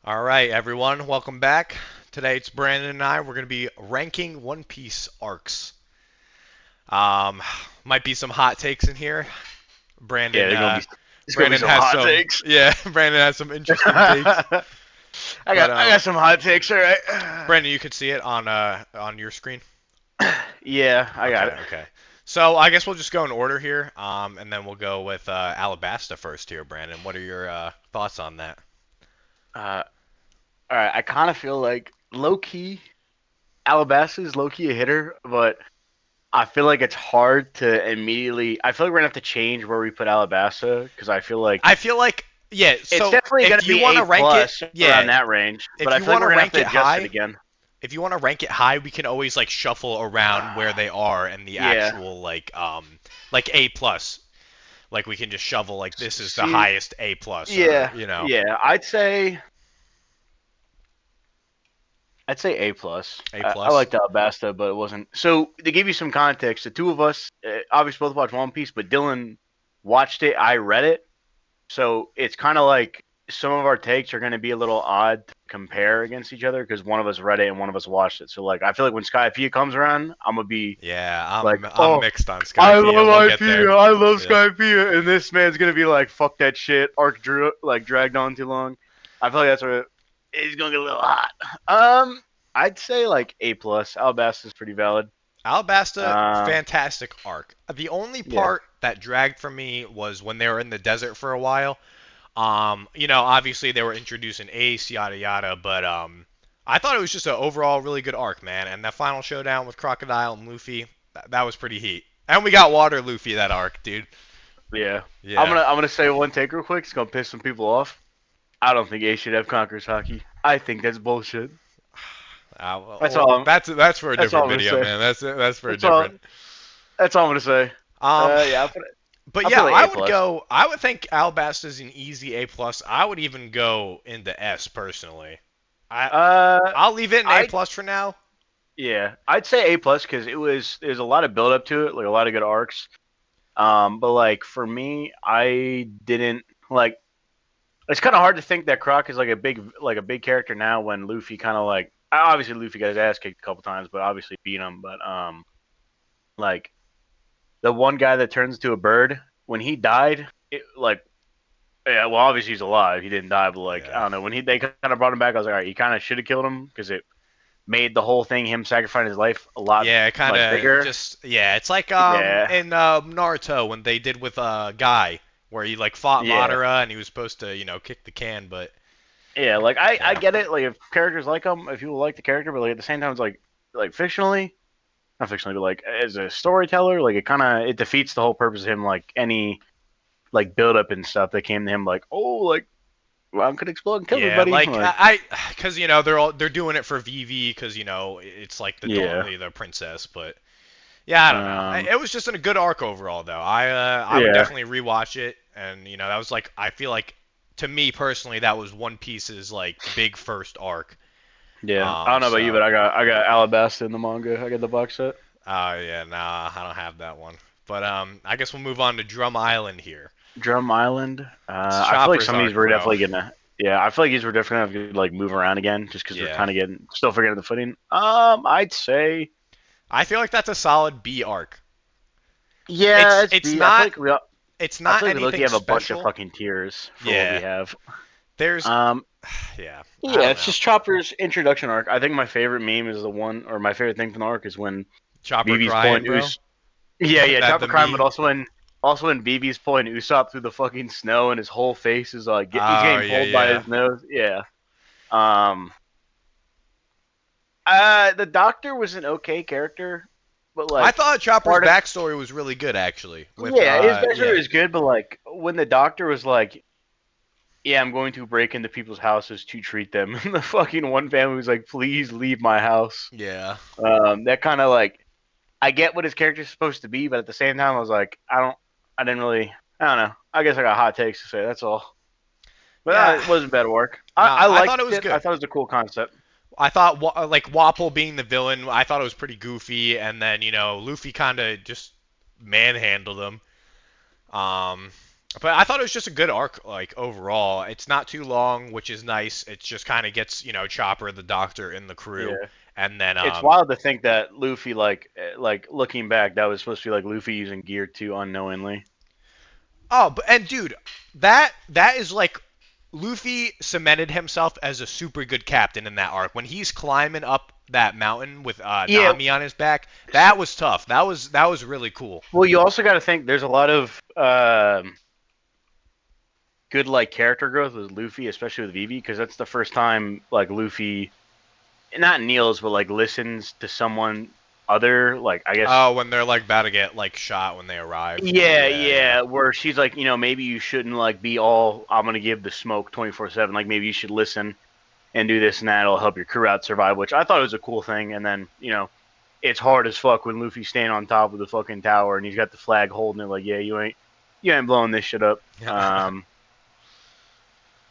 All right, everyone, welcome back. Today it's Brandon and I. We're going to be ranking One Piece arcs. Um, might be some hot takes in here. Yeah, Brandon, they're gonna uh, be. It's gonna be Brandon some has hot some, takes. yeah, Brandon has some interesting takes. I But got some hot takes. All right. Brandon, you could see it on your screen. Yeah, I got Okay, it. okay. So I guess we'll just go in order here, and then we'll go with Alabasta first here. Brandon, what are your thoughts on that? Uh, all right. I kind of feel like low key, Alabasta is low key a hitter, but I feel like it's hard to immediately. I feel like we're gonna have to change where we put Alabasta because I feel like I feel like, yeah. it's So definitely gonna if you be want A to rank it, plus around yeah, that range, but if I you feel like want to we're gonna have rank to it adjust it high, again. if you want to rank it high, we can always like shuffle around where they are and the Yeah. actual like A plus. Like we can just shovel like this is the See. highest A plus or Yeah. you know Yeah. I'd say A plus. A I plus. liked Alabasta, but it wasn't. So to give you some context, the two of us obviously both watched One Piece, but Dylan watched it. I read it, so it's kind of like some of our takes are going to be a little odd to compare against each other because one of us read it and one of us watched it. So like, I feel like when Skypiea comes around, I'm gonna be Yeah, like, I'm oh, mixed on I Skypiea. love We'll get there. Skypiea, I love Yeah. Skypiea, and this man's gonna be like, fuck that shit. Arc like dragged on too long. I feel like that's where it's gonna get a little hot. I'd say like A plus. Alabasta's pretty valid. Alabasta, Uh, fantastic arc. The only yeah, part that dragged for me was when they were in the desert for a while. Obviously they were introducing Ace, yada yada, but I thought it was just an overall really good arc, man. And that final showdown with Crocodile and Luffy, that was pretty heat. And we got Water Luffy that arc, dude. yeah. I'm Yeah. gonna I'm gonna say one take real quick. It's gonna piss some people off. I don't think A should have Conqueror's hockey. I think that's bullshit. That's Well, all. that's for a That's all different I'm gonna video, say. man. That's for a That's all. different. That's all I'm gonna say. Um, Yeah. but I'll yeah, put like I A would plus. go. I would think Alabasta's an easy A plus. I would even go into S personally. I Uh, I'll leave it in A I plus for now. Yeah, I'd say A plus because there's a lot of build up to it, like a lot of good arcs. But like for me, I didn't like. It's kind of hard to think that Croc is like a big character now when Luffy kind of like obviously Luffy got his ass kicked a couple times, but obviously beat him. But like the one guy that turns into a bird when he died, it like yeah, well obviously he's alive, he didn't die, but like I Yeah. don't know when they kind of brought him back, I was like, all right, he kind of should have killed him because it made the whole thing him sacrificing his life a lot Yeah, kind like of bigger. just yeah. It's like Yeah, in Naruto when they did with Guy where he like fought yeah, Madara and he was supposed to kick the can, but yeah. Like I yeah, get it. Like if characters like him, if people like the character, but like at the same time, it's like fictionally, not fictionally, but like as a storyteller, like it defeats the whole purpose of him. Like any like build up and stuff that came to him, like oh like well, I'm gonna explode and kill yeah. everybody. Like Like because they're doing it for Vivi because it's like yeah, the princess, but yeah, I don't know. um, It was just a good arc overall though. I would yeah, definitely rewatch it, and that was like I feel like to me personally that was One Piece's like big first arc. yeah. I don't know about you, So but I got Alabasta in the manga. I got the box set. yeah, nah, I don't have that one. But I guess we'll move on to Drum Island here. Drum Island. It's I feel like Chopper's some of these arc, were bro. definitely gonna. Yeah, I feel like these were definitely gonna like move around again, just because we're Yeah, kind of getting still figuring out the footing. I'd say I feel like that's a solid B arc. yeah, It's it's it's B. I feel not like we. it's I not feel like we look anything have a bunch of special. fucking tiers for what we Yeah, have. there's Um, yeah, I yeah, don't it's know. just Chopper's introduction arc. I think my favorite meme is the one, or my favorite thing from the arc is when Chopper BB's crying, pulling bro. Us. Yeah, yeah, That Chopper the crying, but meme. also when BB's pulling Usopp through the fucking snow and his whole face is like he's Oh getting yeah, pulled by yeah. his nose. Yeah. Um, the Doctor was an okay character, but I like thought Chopper's part of backstory was really good actually. With yeah, his yeah, backstory is good, but like when the Doctor was like, "Yeah, I'm going to break into people's houses to treat them," and the fucking one family was like, "Please leave my house." yeah. That kind of like I get what his character's supposed to be, but at the same time, I was like, I didn't really, I don't know. I guess I got hot takes to say. That's all. But Yeah. it wasn't bad work. Nah, I I thought it liked was it. I good. thought it was a cool concept. I thought like Wapple being the villain, I thought it was pretty goofy, and then Luffy kind of just manhandled him. Um, But I thought it was just a good arc, like overall. It's not too long, which is nice. It just kind of gets Chopper, the Doctor, and the crew, Yeah. and then It's wild to think that Luffy, like looking back, that was supposed to be like Luffy using gear too unknowingly. oh, and dude, that is like Luffy cemented himself as a super good captain in that arc. When he's climbing up that mountain with Yeah. Nami on his back, that was tough. That was really cool. Well, you also got to think there's a lot of good like character growth with Luffy, especially with Vivi, because that's the first time like Luffy not kneels but like listens to someone other, like I guess. Oh, when they're like about to get like shot when they arrive. Yeah, Yeah, yeah. yeah, where she's like, maybe you shouldn't like be all I'm gonna give the smoke 24/7. Like maybe you should listen and do this and that. It'll help your crew out survive, which I thought was a cool thing. And then it's hard as fuck when Luffy's standing on top of the fucking tower and he's got the flag holding it. Like, yeah, you ain't blowing this shit up.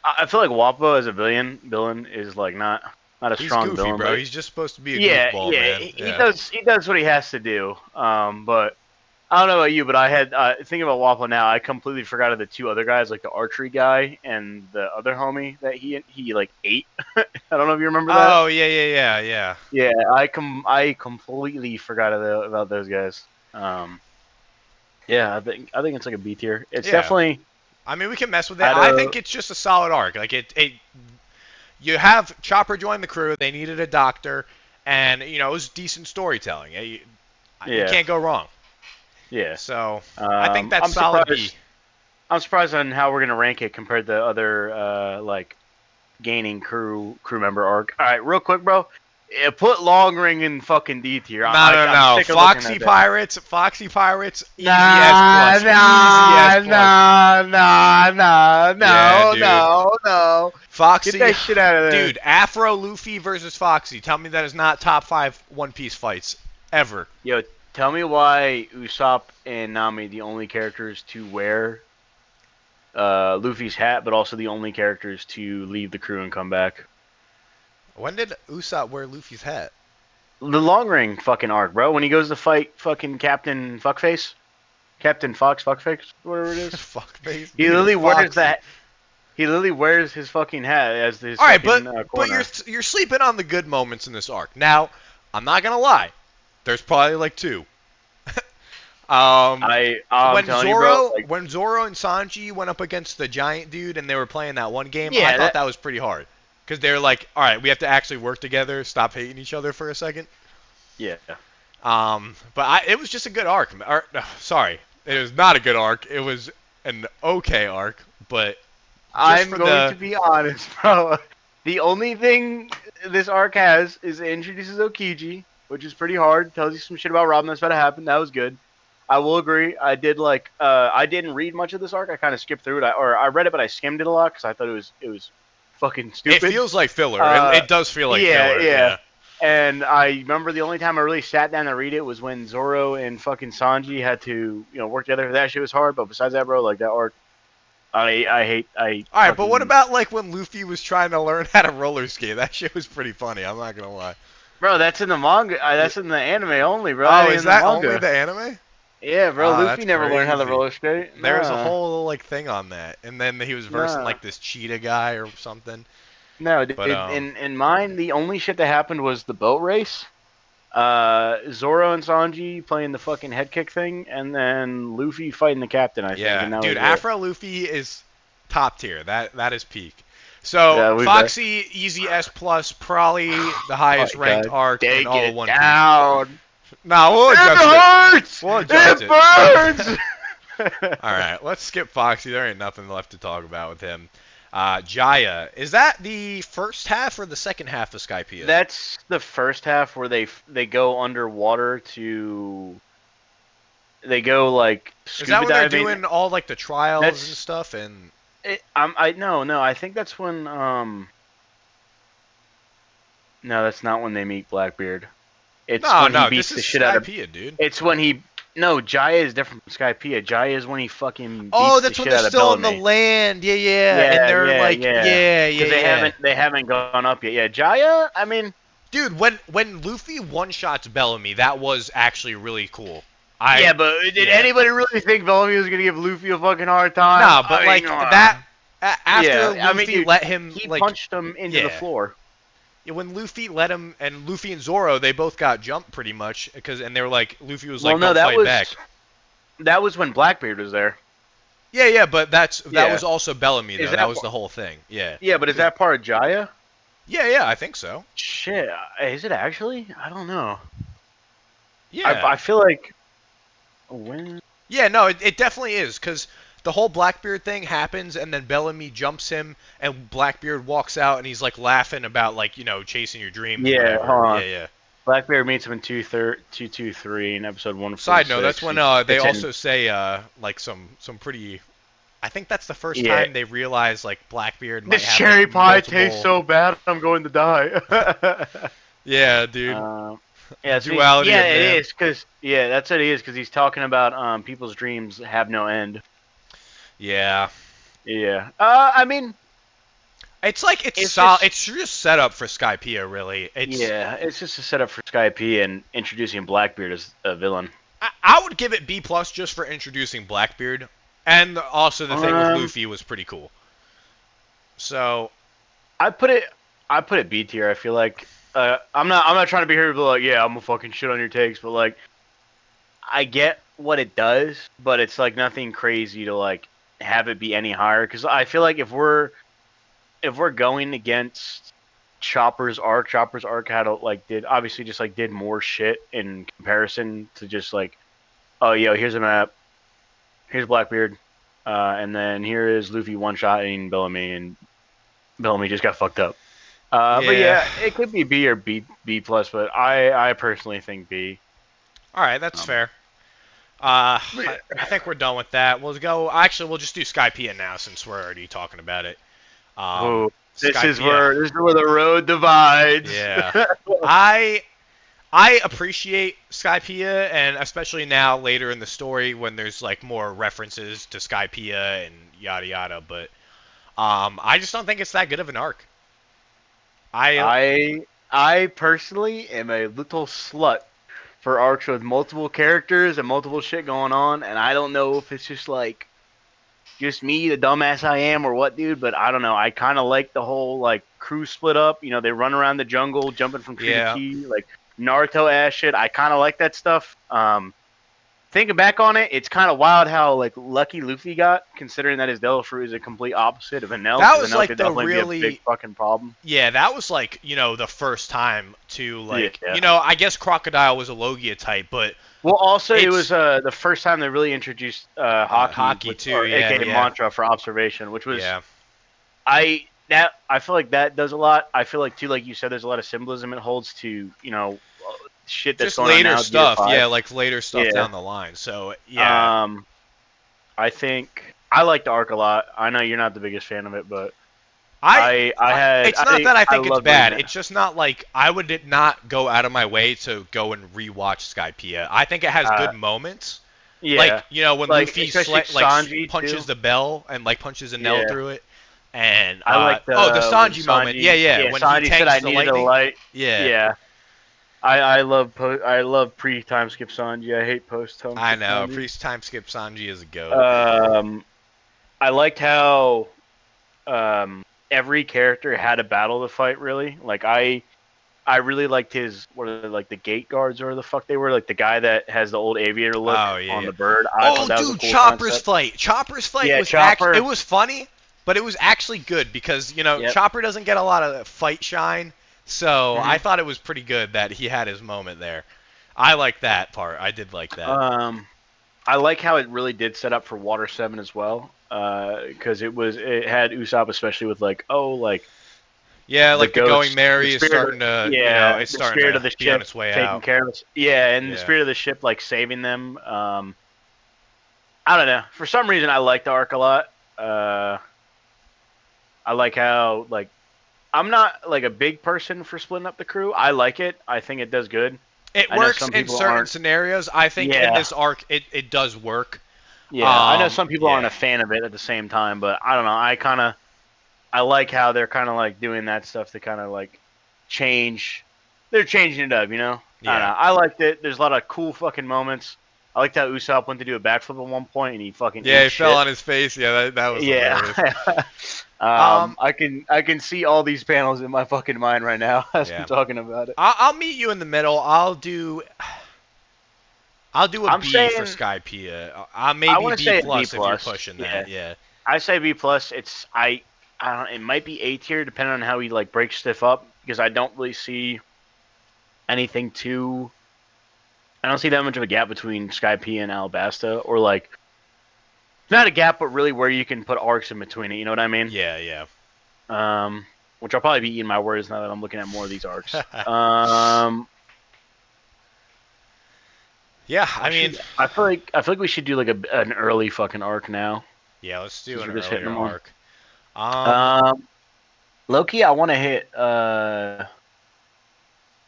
I feel like Wappo as a villain is like not a He's strong goofy, villain, bro. but He's just supposed to be a yeah, goofball, yeah, man. he Yeah. does what he has to do. But I don't know about you, but I had thinking about Wappo now. I completely forgot of the two other guys, like the archery guy and the other homie that he like ate. I don't know if you remember that. Oh, yeah, yeah, yeah, yeah. Yeah, I completely forgot about those guys. Um, yeah, I think it's like a B tier. It's Yeah. definitely I mean, we can mess with it. out I of think it's just a solid arc. Like it you have Chopper join the crew. They needed a doctor, and it was decent storytelling. You yeah, can't go wrong. yeah. So I think that's I'm solid B. surprised. I'm surprised on how we're gonna rank it compared to other like gaining crew member arc. All right, real quick, bro. Yeah, put Long Ring in fucking D tier. No, no, I'm no. sick of looking at that. Foxy Pirates, easy S Nah, plus, easy S nah, plus. nah, nah, nah, Yeah, no, dude. no, no. Get Foxy, that shit out of there. dude. Afro Luffy versus Foxy. Tell me that is not top 5 One Piece fights ever. Yo, tell me why Usopp and Nami the only characters to wear Luffy's hat, but also the only characters to leave the crew and come back. When did Usopp wear Luffy's hat? The Long Ring fucking arc, bro. When he goes to fight fucking Captain Fuckface, Captain Fox Fuckface, whatever it is. Fuckface, He dude. literally wears Foxy. that. He literally wears his fucking hat as his All right, fucking but corner. you're sleeping on the good moments in this arc. Now, I'm not gonna lie. There's probably like 2. um, I'm when telling you, bro. Zoro Like, when Zoro and Sanji went up against the giant dude and they were playing that one game, I yeah, thought that was pretty hard because they were like, all right, we have to actually work together, stop hating each other for a second. yeah. But it was just a good arc. Or, no, sorry, it was not a good arc. It was an okay arc, but just I'm for going to the be honest, bro. The only thing this arc has is it introduces Okiji, which is pretty hard. Tells you some shit about Robin that's about to happen. That was good. I will agree. I did I didn't read much of this arc. I kind of skipped through it. I read it, but I skimmed it a lot because I thought it was fucking it stupid. feels like filler. Uh, It does feel like yeah, filler. yeah. Yeah. And I remember the only time I really sat down to read it was when Zoro and fucking Sanji had to work together. That shit was hard. But besides that, bro, like that arc, I All right, but what fucking about like when Luffy was trying to learn how to roller skate? That shit was pretty funny. I'm not gonna lie. bro. That's in the manga. That's in the anime only, bro. That Oh, ain't is in the that only manga. the anime? Yeah, bro. Oh, Luffy that's never learned how to crazy. roller skate. There was a Nah, whole like thing on that, and then he was versing nah. like this cheetah guy or something. No, But dude. In mine, the only shit that happened was the boat race. Zoro and Sanji playing the fucking head kick thing, and then Luffy fighting the captain, I think, yeah, and that dude, was it. Afro Luffy is top tier. That is peak. So Yeah, we bet. Foxy, easy S plus, probably the highest Oh, ranked God, arc in take all of it One Piece. down. Nah, we'll It adjust it. hurts. We'll adjust It it. burns. All right, let's skip Foxy. There ain't nothing left to talk about with him. Jaya, is that the first half or the second half of Skypiea? That's the first half where they go underwater to they go like Is that scuba when they're diving. doing all like the trials and That's stuff? And I no, I think that's when no, that's not when they meet Blackbeard. It's no, when he no, this beats is the shit out of. Skypiea, dude. It's when he no Jaya is different from Skypiea. Jaya is when he fucking Oh, beats the that's when shit they're out of still on the Bellamy. land. Yeah, yeah, and Yeah, they're yeah, like, yeah. yeah, yeah, Because they yeah. haven't gone up yet. Yeah, Jaya. I mean, Dude, when Luffy one shots Bellamy, that was actually really cool. Yeah, but did Yeah. anybody really think Bellamy was gonna give Luffy a fucking hard time? Nah, but I mean, like that after yeah. I mean, Luffy dude, let him he like punched him into the yeah. floor. Yeah, when Luffy let him and Luffy and Zoro, they both got jumped pretty much because and they were like Luffy was Well, like no, don't fight back. that was when Blackbeard was there. Yeah, but that Yeah. was also Bellamy Is though. That that was the whole thing. Yeah. Yeah, but is that part of Jaya? Yeah, I think so. Shit, is it actually? I don't know. Yeah. I feel like when Yeah, no, it definitely is because the whole Blackbeard thing happens, and then Bellamy jumps him, and Blackbeard walks out, and he's like laughing about like chasing your dreams or yeah, whatever. hold on. Yeah. Blackbeard meets him in 223 in episode Side note, that's 146. when they It's in also say like some pretty. I think that's the first yeah. time they realize like Blackbeard might This have cherry like pie tastes multiple. so bad, I'm going to die. Yeah, dude. Yeah, see, Duality yeah, of it man. is because yeah, that's what it is because he's talking about people's dreams have no end. Yeah. Yeah. I mean, It's like it's it's solid. just It's just set up for Skypiea, really. it's just a setup for Skype and introducing Blackbeard as a villain. I would give it B plus just for introducing Blackbeard, and also the thing with Um, Luffy was pretty cool. So I put it B tier. I feel like I'm not trying to be here to be like yeah I'm gonna fucking shit on your takes, but like I get what it does, but it's like nothing crazy to like have it be any higher because I feel like if we're going against Chopper's arc had like did obviously just like did more shit in comparison to just like oh yo here's a map, here's Blackbeard, and then here is Luffy one shotting Bellamy and Bellamy just got fucked up. But yeah, yeah, it could be B or B plus, but I personally think B. all right, that's Um, fair. I think we're done with that. We'll go. Actually, we'll just do Skypiea now since we're already talking about it. oh, Skypiea. this is where the road divides. Yeah, I I appreciate Skypiea, and especially now later in the story when there's like more references to Skypiea and yada yada. But I just don't think it's that good of an arc. I I personally am a little slut for arcs with multiple characters and multiple shit going on, and I don't know if it's just like just me, the dumbass I am, or what, dude. But I don't know. I kind of like the whole like crew split up. You know, they run around the jungle, jumping from tree to yeah. tree, like Naruto ass shit. I kind of like that stuff. Thinking back on it, it's kind of wild how like lucky Luffy got, considering that his devil fruit is a complete opposite of Enel, That because was Enel like could the definitely be a big really fucking problem. yeah, that was like, the first time to like, Yeah. I guess Crocodile was a Logia type, but Well, also it was it's the first time they really introduced hockey hockey with, too. or Yeah, AKA yeah. mantra for observation, which was Yeah. I feel like that does a lot. I feel like too, like you said, there's a lot of symbolism it holds to shit that's Just going on later now, Gear stuff. Five. Yeah, like later stuff Yeah. down the line. So, yeah. Um, I think I like the arc a lot. I know you're not the biggest fan of it, but I it's not that I I think it's loved reading bad. it. It's just not like I would not go out of my way to go and rewatch Skypiea. I think it has Uh, good moments. yeah, Like, when like Luffy especially Sanji punches too. the bell and like punches a nail Yeah, through it. And I like the the when Sanji moment. Yeah, yeah, Yeah, when he Sanji said tanks I the needed a lightning. light. Yeah. Yeah, I love pre time skip Sanji. I hate post time I skip know. Sanji. Priest time skip Sanji is a goat. Um, I liked how every character had a battle to fight. Really, like I really liked his what are they, like the gate guards or the fuck they were like the guy that has the old aviator look Oh yeah, on yeah. the bird. I Oh, thought that was a dude, cool Chopper's concept. fight. Chopper's fight Yeah, was actually it Chopper. was funny, but it was actually good because Yep. Chopper doesn't get a lot of fight shine, so I hmm thought it was pretty good that he had his moment there. I like that part. I did like that. Um, I like how it really did set up for Water Seven as well. Because it had Usopp especially with like like Yeah, the like the going ghost, the merry is spirit of starting to, it's the starting spirit of to the be on ship its way taking out. care of us. Yeah, and the Yeah. spirit of the ship like saving them. I don't know. For some reason, I like the arc a lot. Uh, I like how like I'm not like a big person for splitting up the crew. I like it. I think it does good. It I know works some in people certain aren't. scenarios. I think in Yeah, this arc it does work. yeah. I know some people aren't Yeah. a fan of it at the same time, but I don't know. I like how they're kind of like doing that stuff to kind of like change. They're changing it up, you know. I don't Yeah. know. I liked it. There's a lot of cool fucking moments. I liked how Usopp went to do a backflip at one point and he fucking Yeah, ate he fell shit. on his face. Yeah, that was Yeah. hilarious. Um, I can see all these panels in my fucking mind right now as I'm yeah. talking about it. I'll meet you in the middle. I'll do a I'm B for saying Skypiea. I Maybe want to B say a B plus if you're plus. pushing Yeah, that. Yeah. I say B plus. I don't. It might be A tier depending on how he like breaks stuff up because I don't really see anything too. I don't see that much of a gap between Skypiea and Alabasta, or like not a gap, but really where you can put arcs in between it. You know what I mean? Yeah, yeah. Um, which I'll probably be eating my words now that I'm looking at more of these arcs. Yeah, I mean, I feel like we should do like an early fucking arc now yeah, let's do since an we're just hitting earlier them on. arc. Um, Um, Loki, I want to hit.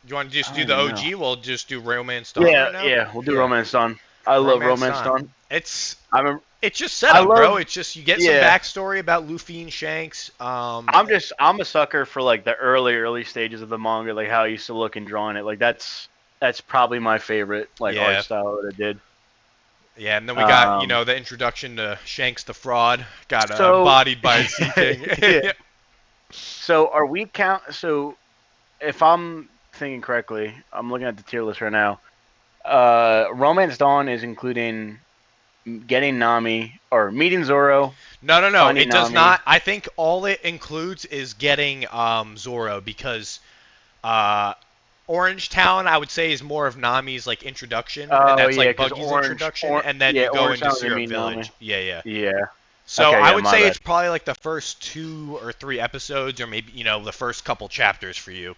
you want to just I do don't the even know. OG? We'll just do Romance Dawn Yeah, right now? yeah, we'll do Yeah. Romance Dawn. I love Romance Romance Dawn. Dawn. It's I remember. it's just I setup, bro. love. It's just you get some Yeah, backstory about Luffy and Shanks. I'm a sucker for like the early stages of the manga, like how I used to look and drawing it. Like that's probably my favorite like art Yeah, style that it did. yeah, and then we got Um, the introduction to Shanks the Fraud. Got so bodied by a Sea King. yeah. So are we count? So if I'm thinking correctly, I'm looking at the tier list right now. Romance Dawn is including getting Nami or meeting Zoro, No, no, no. finding It does Nami. not. I think all it includes is getting Zoro because uh, Orange Town, I would say, is more of Nami's like introduction, and Oh that's yeah, like because Buggy's introduction, and then yeah, you go Orange into Town is gonna Syrup meet Nami. Village. Yeah, yeah. Yeah. So Okay, I yeah, would my say bad. it's probably like the first 2 or 3 episodes, or maybe the first couple chapters for you.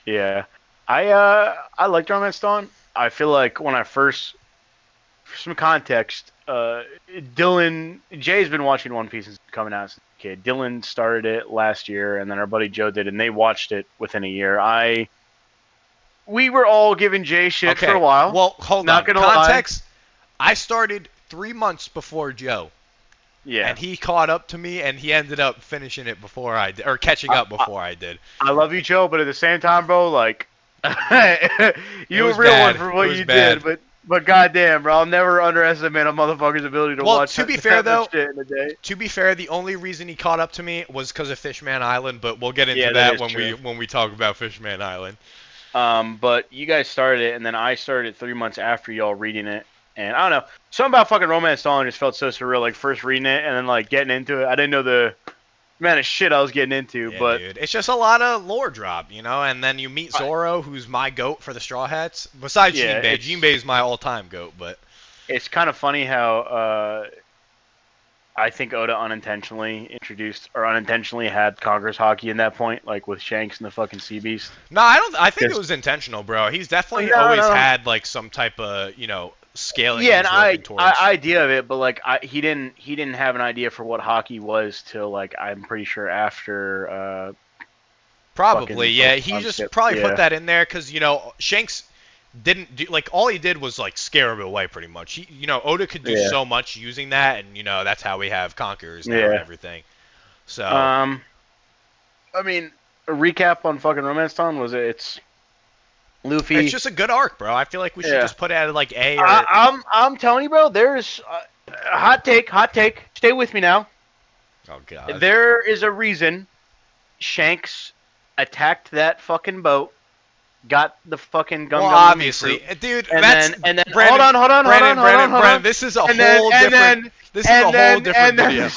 Yeah, I liked Romance Dawn. I feel like when I first, for some context, Dylan Jay's been watching One Piece since coming out as a kid. Dylan started it last year, and then our buddy Joe did, and they watched it within a year. We were all giving Jay shit for a Okay. while. Well, hold Not on. gonna lie. Context. I started 3 months before Joe, Yeah, and he caught up to me, and he ended up finishing it before I did, or catching I, up I, before I did. I love you, Joe, but at the same time, bro, like It you a was real one bad. for It what was you did, bad. but goddamn, bro, I'll never underestimate a motherfucker's ability to Well, watch to be fair that though, much shit in a day. the only reason he caught up to me was because of Fishman Island, but we'll get into Yeah, that that is when we true. when we talk about Fishman Island. But you guys started it, and then I started it 3 months after y'all reading it, and I don't know, something about fucking Romance Dawn just felt so surreal. Like first reading it, and then like getting into it, I didn't know the amount of shit I was getting into, Yeah, but dude. It's just a lot of lore drop, and then you meet I, Zoro, who's my goat for the Straw Hats. Besides yeah, Jinbei. Jinbei is my all-time goat, but it's kind of funny how I think Oda unintentionally introduced or unintentionally had Congress hockey in that point, like with Shanks and the fucking Sea Beast. no, I don't. I think it Because was intentional, bro. He's definitely no, always no, had like some type of scaling yeah, an he's working towards. idea of it, but like he didn't have an idea for what hockey was till like I'm pretty sure after Probably, fucking yeah. post He time just skip. probably put Yeah, that in there because Shanks didn't do like all he did was like scare him away pretty much. Oda could do yeah, so much using that, and that's how we have conquerors now and yeah. everything. So Um, I mean, a recap on fucking Romance Town was it's it's Luffy. just a good arc, bro. I feel like we should Yeah, just put it at like A or I'm telling you, bro. There's hot take. Stay with me now. oh god. There is a reason Shanks attacked that fucking boat, got the fucking Well, Gum Gum no Mi obviously, fruit, dude. and That's then hold Brandon, on, hold on, hold on, Brandon, hold on, Brandon, hold Brandon. on, This is a and then whole and different. then This is a whole different video.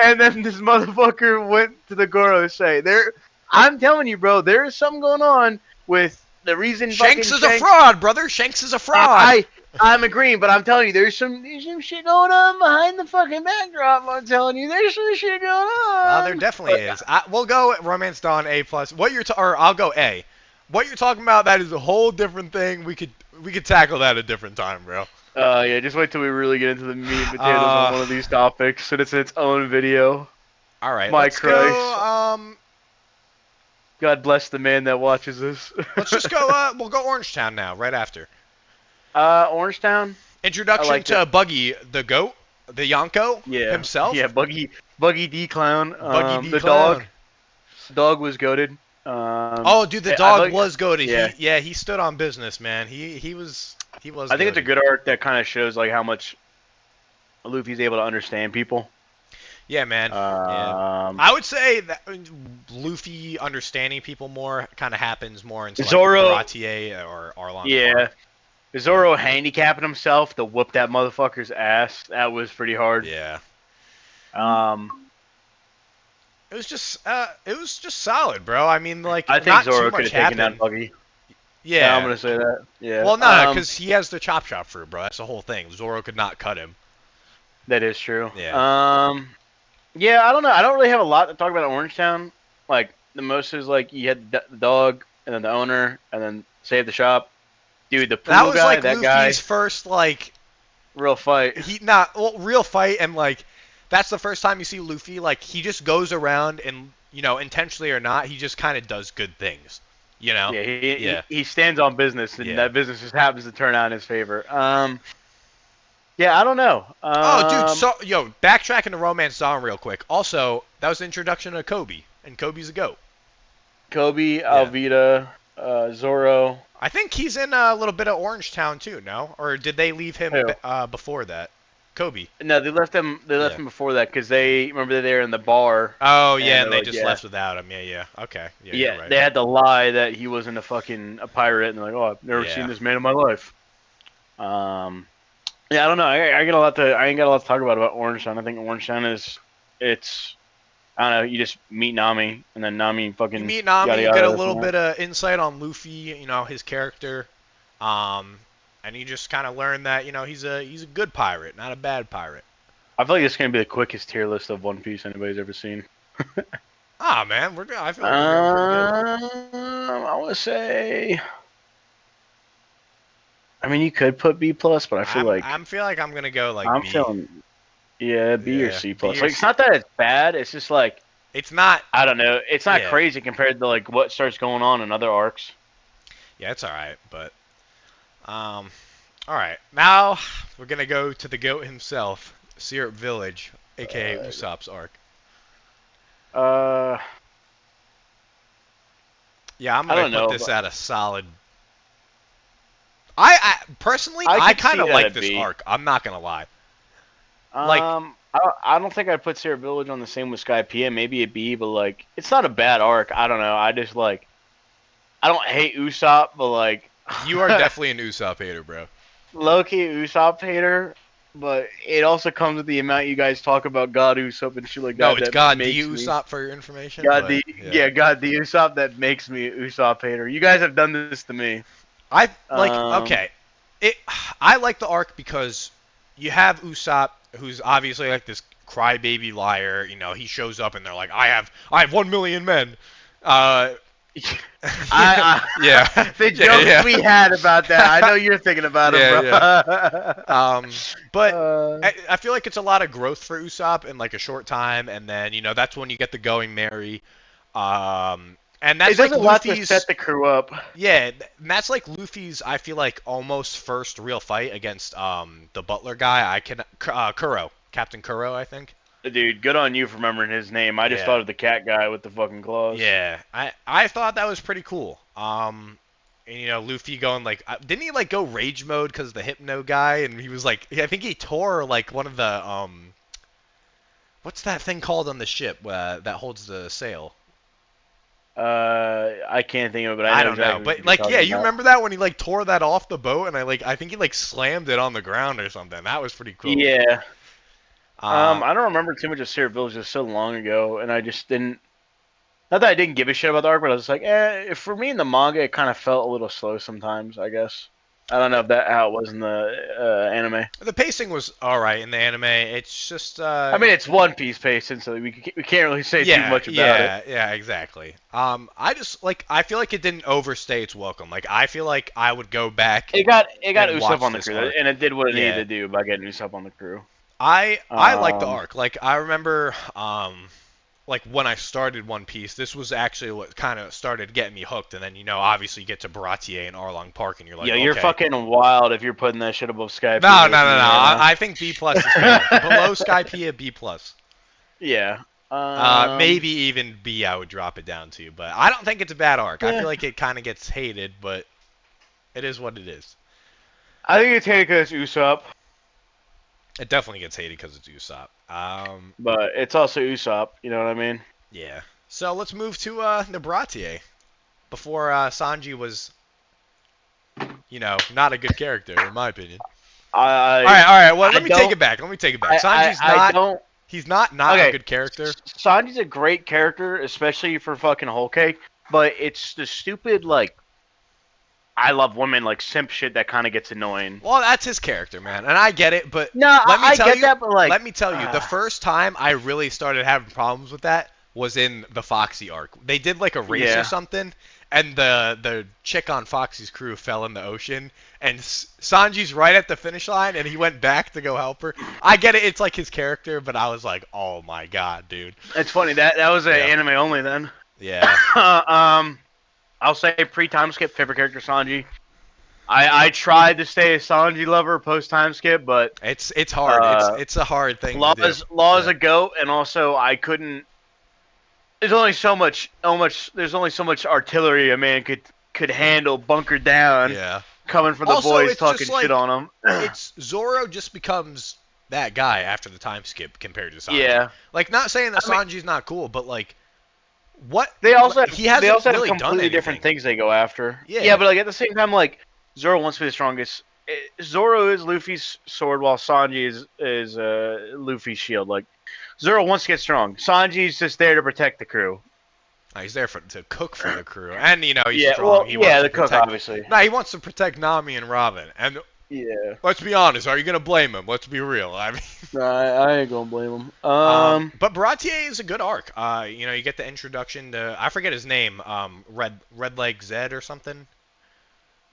and then this motherfucker went to the Goro say there. I'm telling you, bro, there is something going on with the reason Shanks fucking is a Shanks. fraud, brother. Shanks is a fraud. I I'm agreeing, but I'm telling you, there's some shit going on behind the fucking backdrop. I'm telling you, there's some shit going There on. definitely But is. We'll go Romance Dawn A plus. Or I'll go A. What you're talking about, that is a whole different thing. We could tackle that a different time, bro. yeah, just wait till we really get into the meat and potatoes on Uh, one of these topics, and it's its own video. all right. My Let's go. Christ, God bless the man that watches this. Let's just go. We'll go Orange Town now, right after. Orange Town, I Introduction liked it. to Buggy the goat, the Yonko Yeah, yeah, himself, Buggy D Clown. Buggy D The Clown. dog was goaded. Oh, dude, the I dog like, was goated. yeah, He stood on business, man. He was. He was I think it's a goaded. good arc that kind of shows like how much Luffy's able to understand people. Yeah, man. Yeah. Um, I would say that Luffy understanding people more kind of happens more into like Zoro, Baratier or Arlong yeah, Park. Yeah. Zoro handicapping himself to whoop that motherfucker's ass. That was pretty hard. Yeah. Um, It was just solid, bro. I mean, like I think not too Zoro could much have taken down happened. Buggy. Yeah, I'm Yeah. gonna say that. Yeah. Well, no, because he has the chop shop fruit, bro. That's the whole thing. Zoro could not cut him. That is true. Yeah. Yeah, I don't know. I don't really have a lot to talk about Orange Town. Like the most is like you had the dog and then the owner and then save the shop. Dude, the That pool was guy, like that Luffy's guy, first like real fight. he not well, real fight, and like that's the first time you see Luffy like he just goes around and intentionally or not he just kind of does good things. You know? Yeah, he, Yeah. he he stands on business, and Yeah. that business just happens to turn out in his favor. Yeah, I don't know. Oh, dude, so backtracking to Romance Dawn real quick. Also, that was the introduction of Kobe, and Kobe's a goat. Kobe, Yeah. Alvida, Zoro. I think he's in a little bit of Orange Town too, no? Or did they leave him Who? before that? Kobe. No, they left him. They left Yeah. him before that because they remember they were in the bar, Oh yeah, and and they're they like, just yeah, left without him. Yeah, yeah. Okay. Yeah, you're yeah. right. They had to lie that he wasn't a pirate, and they're like, oh, I've never seen Yeah. this man in my life. Um, yeah, I don't know. I got a lot to. I ain't got a lot to talk about Orange Town. I think Orange Town is. It's. I don't know. You just meet Nami, and then Nami You fucking meet Nami, yada you get a yada. This little and that. bit of insight on Luffy, his character, um, and you just kind of learn that he's a good pirate, not a bad pirate. I feel like it's gonna be the quickest tier list of One Piece anybody's ever seen. Ah, man, we're good. I feel like we're doing pretty good. I want to say. I mean, you could put B plus, but I feel like I'm feel like I'm gonna go like I'm B. feeling yeah B or Yeah, C B plus. or Like it's C. not that it's bad. It's just like It's not. I don't know. It's not Yeah, crazy compared to like what starts going on in other arcs. yeah, it's all right, but um, all right. Now we're gonna go to the goat himself, Syrup Village, aka Uh, Usopp's arc. uh, Yeah, I'm I gonna don't put know, this but at a solid. I personally, I I could kind see of that like at this B. arc. I'm not gonna lie. Like, I don't think I'd put Sarah Village on the same with Sky PM. Maybe a B, but like it's not a bad arc. I don't know. I just like I don't hate Usopp, but like you are definitely an Usopp hater, bro. low-key Usopp hater. But it also comes with the amount you guys talk about God Usopp and shit like No, that. it's That God the makes me Usopp for your information, God but the yeah. yeah God the Usopp. That makes me a Usopp hater. You guys have done this to me. I like Um, okay. It I like the arc because you have Usopp who's obviously like this crybaby liar, he shows up and they're like, I have 1 million men. Uh yeah. the Yeah, jokes yeah. we had about that. I know you're thinking about him, Yeah, bro. yeah. But uh, I feel like it's a lot of growth for Usopp in like a short time, and then that's when you get the going merry, and it that's does like a lot to Luffy's. set the crew up. Yeah, and that's like Luffy's. I feel like almost first real fight against the Butler guy. Kuro, Captain Kuro, I think. Dude, good on you for remembering his name. I just Yeah, thought of the cat guy with the fucking claws. yeah. I thought that was pretty cool. And Luffy going like, didn't he like go rage mode because of the hypno guy? And he was like, I think he tore like one of the what's that thing called on the ship that holds the sail? I can't think of it, but I I know don't know, exactly what but you're like, yeah, talking you about. remember that when he like tore that off the boat, and I think he like slammed it on the ground or something. That was pretty cool. Yeah. Uh, I don't remember too much of Syrup Village just so long ago, and I just didn't. Not that I didn't give a shit about the arc, but I was just like, for me in the manga, it kind of felt a little slow sometimes, I guess. I don't know if that how it was in the anime. the pacing was all right in the anime. It's just I mean, it's One Piece pacing, so we can't really say too yeah, much about it. yeah, yeah, exactly. I just like I feel like it didn't overstay its welcome. Like I feel like I would go back It got and Usopp watch on the this crew, arc. and it did what it needed Yeah, to do by getting Usopp on the crew. I like the Um, arc. Like I remember like when I started One Piece, this was actually what kind of started getting me hooked. And then obviously you get to Baratier and Arlong Park, and you're like, yo, you're okay. fucking wild if you're putting that shit above Skype No, here no, with no, me no. right now. I think B plus is fair. Below Skypiea, B plus. Yeah. Maybe even B, I would drop it down to. But I don't think it's a bad arc. I Eh, feel like it kind of gets hated, but it is what it is. I think it's hated because Usopp, It definitely gets hated because it's Usopp. but it's also Usopp. You know what I mean? Yeah. So let's move to Nabratier. Before Sanji was, not a good character in my opinion. All I right, all right. Well, I let me take don't it back. Let me take it back. Sanji's I not. don't. He's not a Okay, good character. Sanji's a great character, especially for fucking Whole Cake. But it's the stupid like I love women like simp shit that kind of gets annoying. Well, that's his character, man, and I get it. But No, let me I tell get you, that, but like, the first time I really started having problems with that was in the Foxy arc. They did like a race or yeah, something, and the chick on Foxy's crew fell in the ocean, and Sanji's right at the finish line, and he went back to go help her. I get it; it's like his character, but I was like, oh my god, dude. it's funny that was an Yeah, anime only then. yeah. um, I'll say pre time skip favorite character Sanji. I tried to stay a Sanji lover post time skip, but It's hard. uh, It's a hard thing to do. Law is Yeah, a goat, and also I couldn't. There's only so much. There's only so much artillery a man could handle bunkered down yeah. coming from the Also, boys it's just talking shit like on him. it's Zoro just becomes that guy after the time skip compared to Sanji. Yeah, Like, not saying that I mean Sanji's not cool, but like, what? they also Like, have he hasn't have really done completely different anything. things they go after. Yeah, Yeah, but like at the same time, like Zoro wants to be the strongest. Zoro is Luffy's sword, while Sanji is Luffy's shield. Like Zoro wants to get strong. Sanji's just there to protect the crew. he's there to cook for the crew, and he's Yeah, strong. well, He wants yeah, to the cook protect. obviously. No, he wants to protect Nami and Robin. And Yeah, let's be honest, are you gonna blame him? Let's be real. I mean. no, I ain't gonna blame him. But Baratier is a good arc. You get the introduction to I forget his name. Red Leg Zed or something.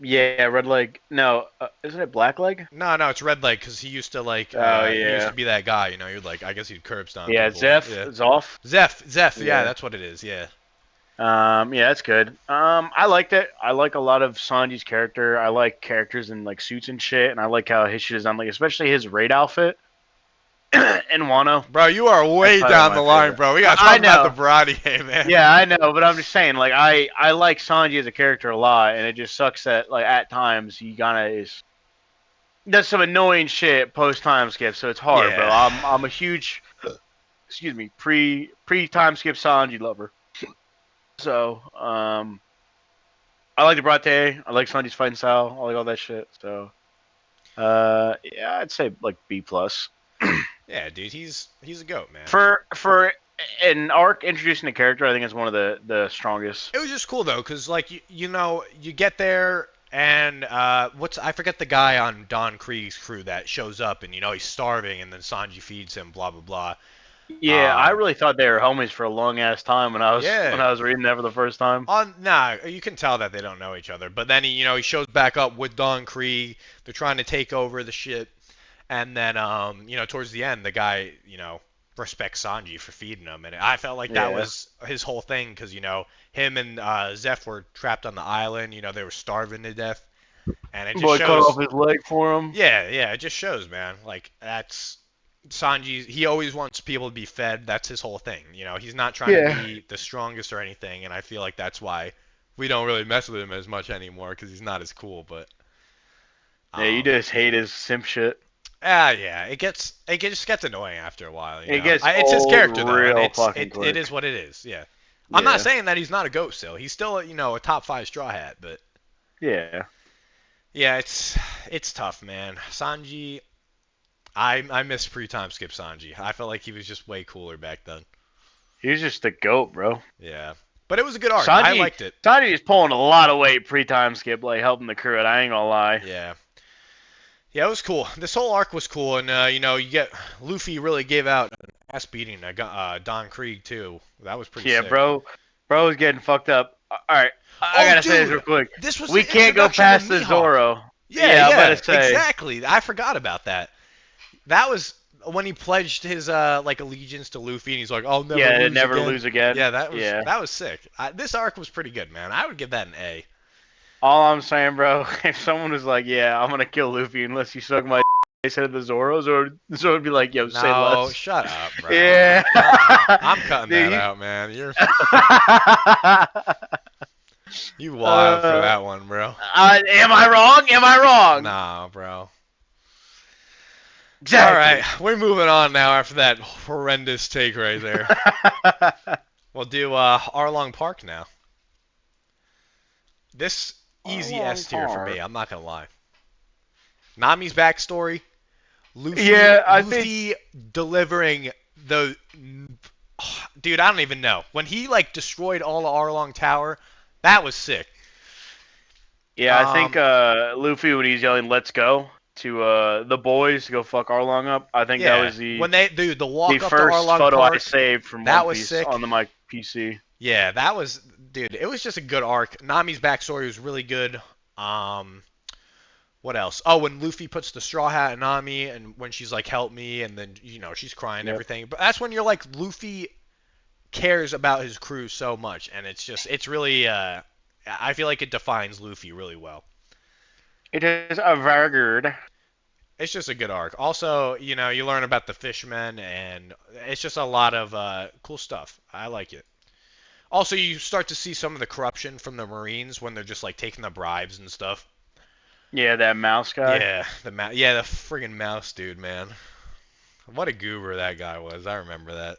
Yeah, red leg. No, isn't it black leg? No, it's Red Leg because he used to Oh he used yeah, to be that guy. You're like I guess he'd curb stomp yeah. people. Zeph Yeah, is off. Zeph. Yeah, Yeah. that's what it is. Yeah. Yeah, that's good. I liked it. I like a lot of Sanji's character. I like characters in like suits and shit, and I like how his shit is on, like especially his raid outfit and Wano. Bro, you are That's way probably down the my line, favorite. bro. We gotta I talk about the know. Baratier, man. Yeah, I know, but I'm just saying, like I like Sanji as a character a lot, and it just sucks that like at times he kind of is does some annoying shit post time skip, so it's hard, bro. Yeah. I'm a huge excuse me pre time skip Sanji lover. So I like the Brate. I like Sanji's fighting style. I like all that shit. So yeah, I'd say like B plus Yeah, dude, he's a goat, man. for an arc introducing a character. I think it's one of the strongest. It was just cool though, cause like you get there and I forget the guy on Don Krieg's crew that shows up and he's starving and then Sanji feeds him, blah blah blah. Yeah, I really thought they were homies for a long ass time when Yeah. I was reading that for the first time. Nah, you can tell that they don't know each other. But then he shows back up with Don Krieg. They're trying to take over the ship, and then towards the end, the guy respects Sanji for feeding him, and I felt like that Yeah, was his whole thing because him and Zeph were trapped on the island. They were starving to death, and it just boy cut off shows. his leg for him. Yeah, yeah, it just shows, man. Like that's Sanji. He always wants people to be fed. That's his whole thing. He's not trying to Yeah, be the strongest or anything, and I feel like that's why we don't really mess with him as much anymore because he's not as cool. But yeah, you um, just hate his simp shit. yeah, it just gets annoying after a while. It gets It's his old character though, and real fucking it quick. is what it is. Yeah, I'm not Yeah, saying that he's not a goat still. He's still a top five straw hat, but yeah. yeah, it's tough, man. Sanji. I miss pre-time skip Sanji. I felt like he was just way cooler back then. He's just the goat, bro. Yeah. But it was a good arc. I Sanji, liked it. Sanji is pulling a lot of weight pre-time skip, like helping the crew. And I ain't gonna lie. Yeah. Yeah, it was cool. This whole arc was cool, and you get Luffy really gave out an ass beating to Don Krieg too. That was pretty Yeah, sick. bro is getting fucked up. All right, I Oh, gotta say this real dude, quick. this was We the can't go introduction to past the Mihawk. Zoro. Yeah, Yeah, I'm yeah, about to say. exactly. I forgot about that. That was when he pledged his allegiance to Luffy, and he's like, "I'll never Yeah, lose never again." lose again. Yeah, Yeah. that was sick. This arc was pretty good, man. I would give that an A. All I'm saying, bro, if someone was like, "Yeah, I'm gonna kill Luffy unless you suck my," they said the Zoros, or Zoro would be like, "Yo, say No, less." shut up, bro. Yeah. Shut up. I'm cutting Dude, that out, man. You're. You wild for Uh, that one, bro. am I wrong? Am I wrong? Nah, bro. All right, Exactly. we're moving on now after that horrendous take right there. We'll do Arlong Park now. This easy Long S tier for me. part. I'm not gonna lie. Nami's backstory, Luffy, Yeah, I think. Luffy delivering the dude. I don't even know when he like destroyed all of Arlong Tower. That was sick. Yeah, I think Um, Luffy when he's yelling "Let's go" to the boys to go fuck Arlong up. I think that yeah, was when they dude the the walk up to first Arlong photo I Park, saved from One that was Piece sick. on my PC. Yeah, that was dude. It was just a good arc. Nami's backstory was really good. Um, what else? Oh, when Luffy puts the straw hat on Nami, and when she's like, "Help me," and then she's crying and Yep. everything. But that's when you're like, Luffy cares about his crew so much, and it's really I feel like it defines Luffy really well. It is a very good. It's just a good arc. Also, you learn about the fishmen, and it's just a lot of cool stuff. I like it. Also, you start to see some of the corruption from the Marines when they're just like taking the bribes and stuff. Yeah, that mouse guy. Yeah, the friggin' mouse dude, man. What a goober that guy was. I remember that.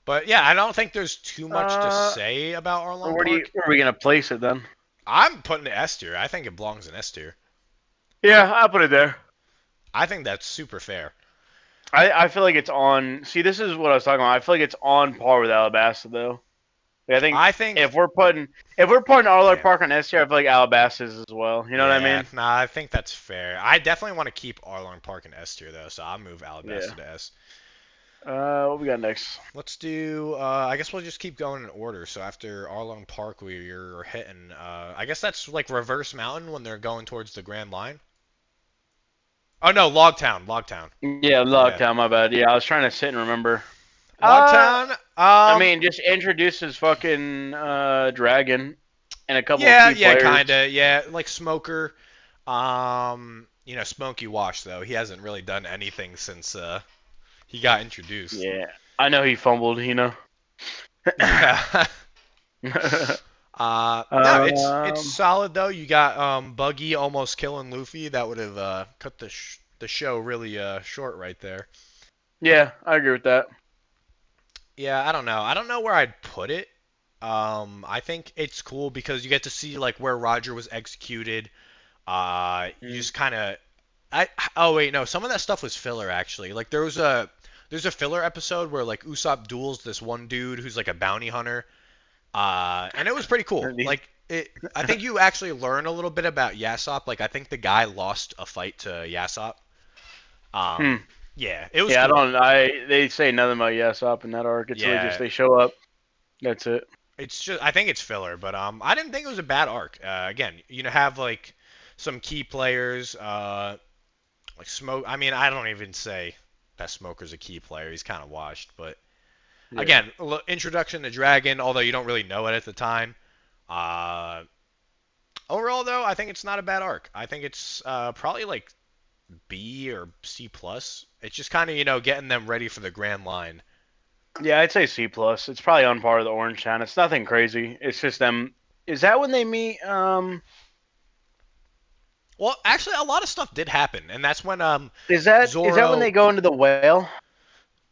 But yeah, I don't think there's too much to Uh, say about Arlong where Park. are we gonna place it then? I'm putting it S tier. I think it belongs in S tier. Yeah, I'll put it there. I think that's super fair. I feel like it's on. See, this is what I was talking about. I feel like it's on par with Alabasta though. I think I think, if we're putting Arlo yeah, Park on S tier, I feel like Alabasta is as well. You know what I yeah, mean? nah, I think that's fair. I definitely want to keep Arlong Park in S tier though, so I'll move Yeah. Alabasta to S. What we got next? Let's do. I guess we'll just keep going in order. So after Arlong Park, we're hitting. I guess that's like Reverse Mountain when they're going towards the Grand Line. Oh no, Logtown, Logtown. Yeah, Yeah, Lockdown. My bad. Yeah, I was trying to sit and remember. Uh, Logtown. I mean, just introduces fucking dragon and a couple of Yeah, key yeah, players. kinda. Yeah, like Smoker. Smokey Wash though. He hasn't really done anything since he got introduced. Yeah, I know he fumbled. You know. Yeah. No, it's um, solid though. You got Buggy almost killing Luffy. That would have cut the show really short right there. yeah, I agree with that. Yeah, I don't know. I don't know where I'd put it. I think it's cool because you get to see like where Roger was executed. You Mm. just kind of I oh wait no, some of that stuff was filler actually. Like there's a filler episode where like Usopp duels this one dude who's like a bounty hunter. And it was pretty cool. Like I think you actually learn a little bit about Yasop. Like I think the guy lost a fight to Yasop. Hmm. Yeah, it was Yeah, I cool. don't. They say nothing about Yasop in that arc. It's really just Yeah, they show up. That's it. it's just I think it's filler, but I didn't think it was a bad arc. Again, have like some key players. Like Smoke. I mean, I don't even say that Smoker's a key player. He's kind of washed, but Yeah. again, introduction to Dragon, although you don't really know it at the time. Uh, Overall, though, I think it's not a bad arc. I think it's probably like B or C plus. It's just kind of getting them ready for the Grand Line. Yeah, I'd say C plus. It's probably on par with the Orange Town. It's nothing crazy. It's just them. Is that when they meet? Well, actually, a lot of stuff did happen, and that's when Is that when Zoro. they go into the whale?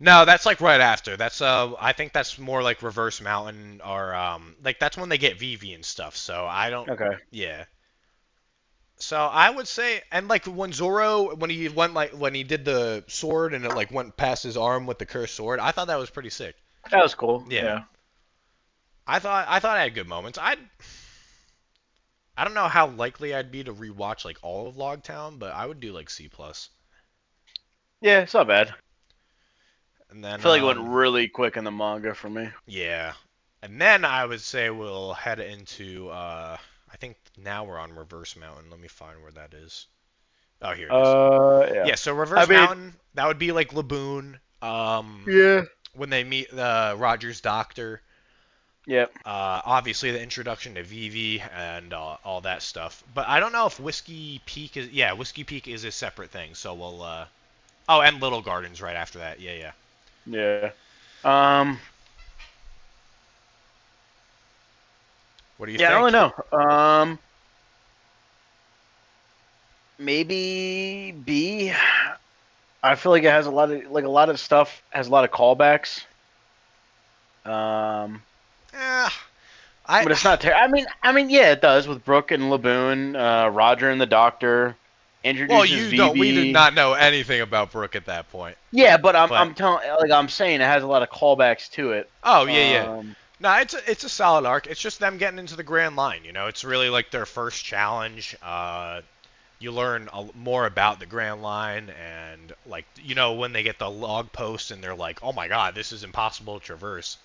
No, that's like right after. That's I think that's more like Reverse Mountain or like that's when they get Vivi and stuff. So I don't. Okay. Yeah. So I would say, and like when Zoro, when he went like when he did the sword and it like went past his arm with the cursed sword, I thought that was pretty sick. That was cool. Yeah. Yeah. I thought I had good moments. I don't know how likely I'd be to rewatch like all of Logtown, but I would do like C plus. Yeah, it's not bad. And I then feel like it went really quick in the manga for me. yeah. And then I would say we'll head into I think now we're on Reverse Mountain. Let me find where that is. Oh, here it is. Yeah. Yeah, so I Reverse mean, Mountain, that would be like Laboon yeah. when they meet Roger's doctor. Yep. Obviously, the introduction to Vivi and all that stuff. But I don't know if Whiskey Peak is. Yeah, Whiskey Peak is a separate thing. So we'll. Oh, and Little Gardens right after that. Yeah, yeah. Yeah. Um. What do you Yeah, I don't think? really know. Maybe B. I feel like it has a lot of stuff has a lot of callbacks. Um, Eh, I but it's not. I mean, yeah, it does with Brooke and Laboon, Roger and the Doctor, well, introduces you don't. We did VV. not know anything about Brooke at that point. Yeah, but I'm But I'm telling like I'm saying it has a lot of callbacks to it. oh yeah, yeah. Um, No, it's a solid arc. It's just them getting into the Grand Line. You know, it's really like their first challenge. You learn more about the Grand Line, and like when they get the log post and they're like, oh my God, this is impossible to traverse.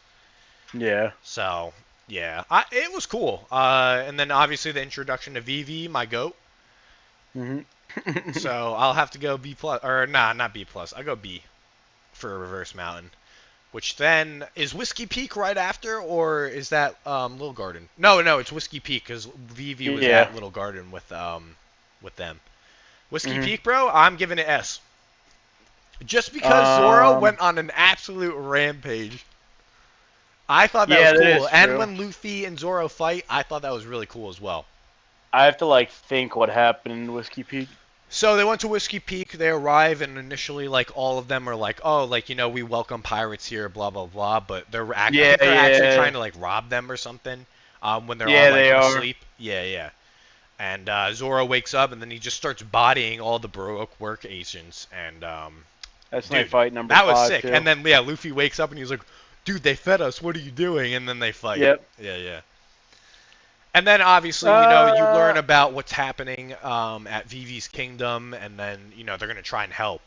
yeah. So yeah, it was cool. And then obviously the introduction to Vivi, my goat. hmm So I'll have to go B plus, or nah, not B plus. I'll go B for Reverse Mountain. Which then is Whiskey Peak right after, or is that Little Garden? No, no, it's Whiskey Peak because Vivi was yeah. at Little Garden with them. Whiskey hmm Peak, bro, I'm giving it S. Just because Zoro Um, went on an absolute rampage. I thought that was yeah, that cool. is And true. when Luffy and Zoro fight, I thought that was really cool as well. I have to like think what happened in Whiskey Peak. So they went to Whiskey Peak. They arrive, and initially, like all of them are like, "Oh, like we welcome pirates here, blah blah blah." But I Yeah, think they're actually yeah, trying to like rob them or something. When they're all yeah. like They are. asleep. Yeah, yeah. And Zoro wakes up, and then he just starts bodying all the Baroque work agents. And That's night dude, fight number that was 5 sick. And too. then yeah, Luffy wakes up, and he's like, "Dude, they fed us. What are you doing?" And then they fight. Yep. Yeah, yeah. And then obviously, you learn Uh, about what's happening at Vivi's kingdom, and then they're gonna try and help,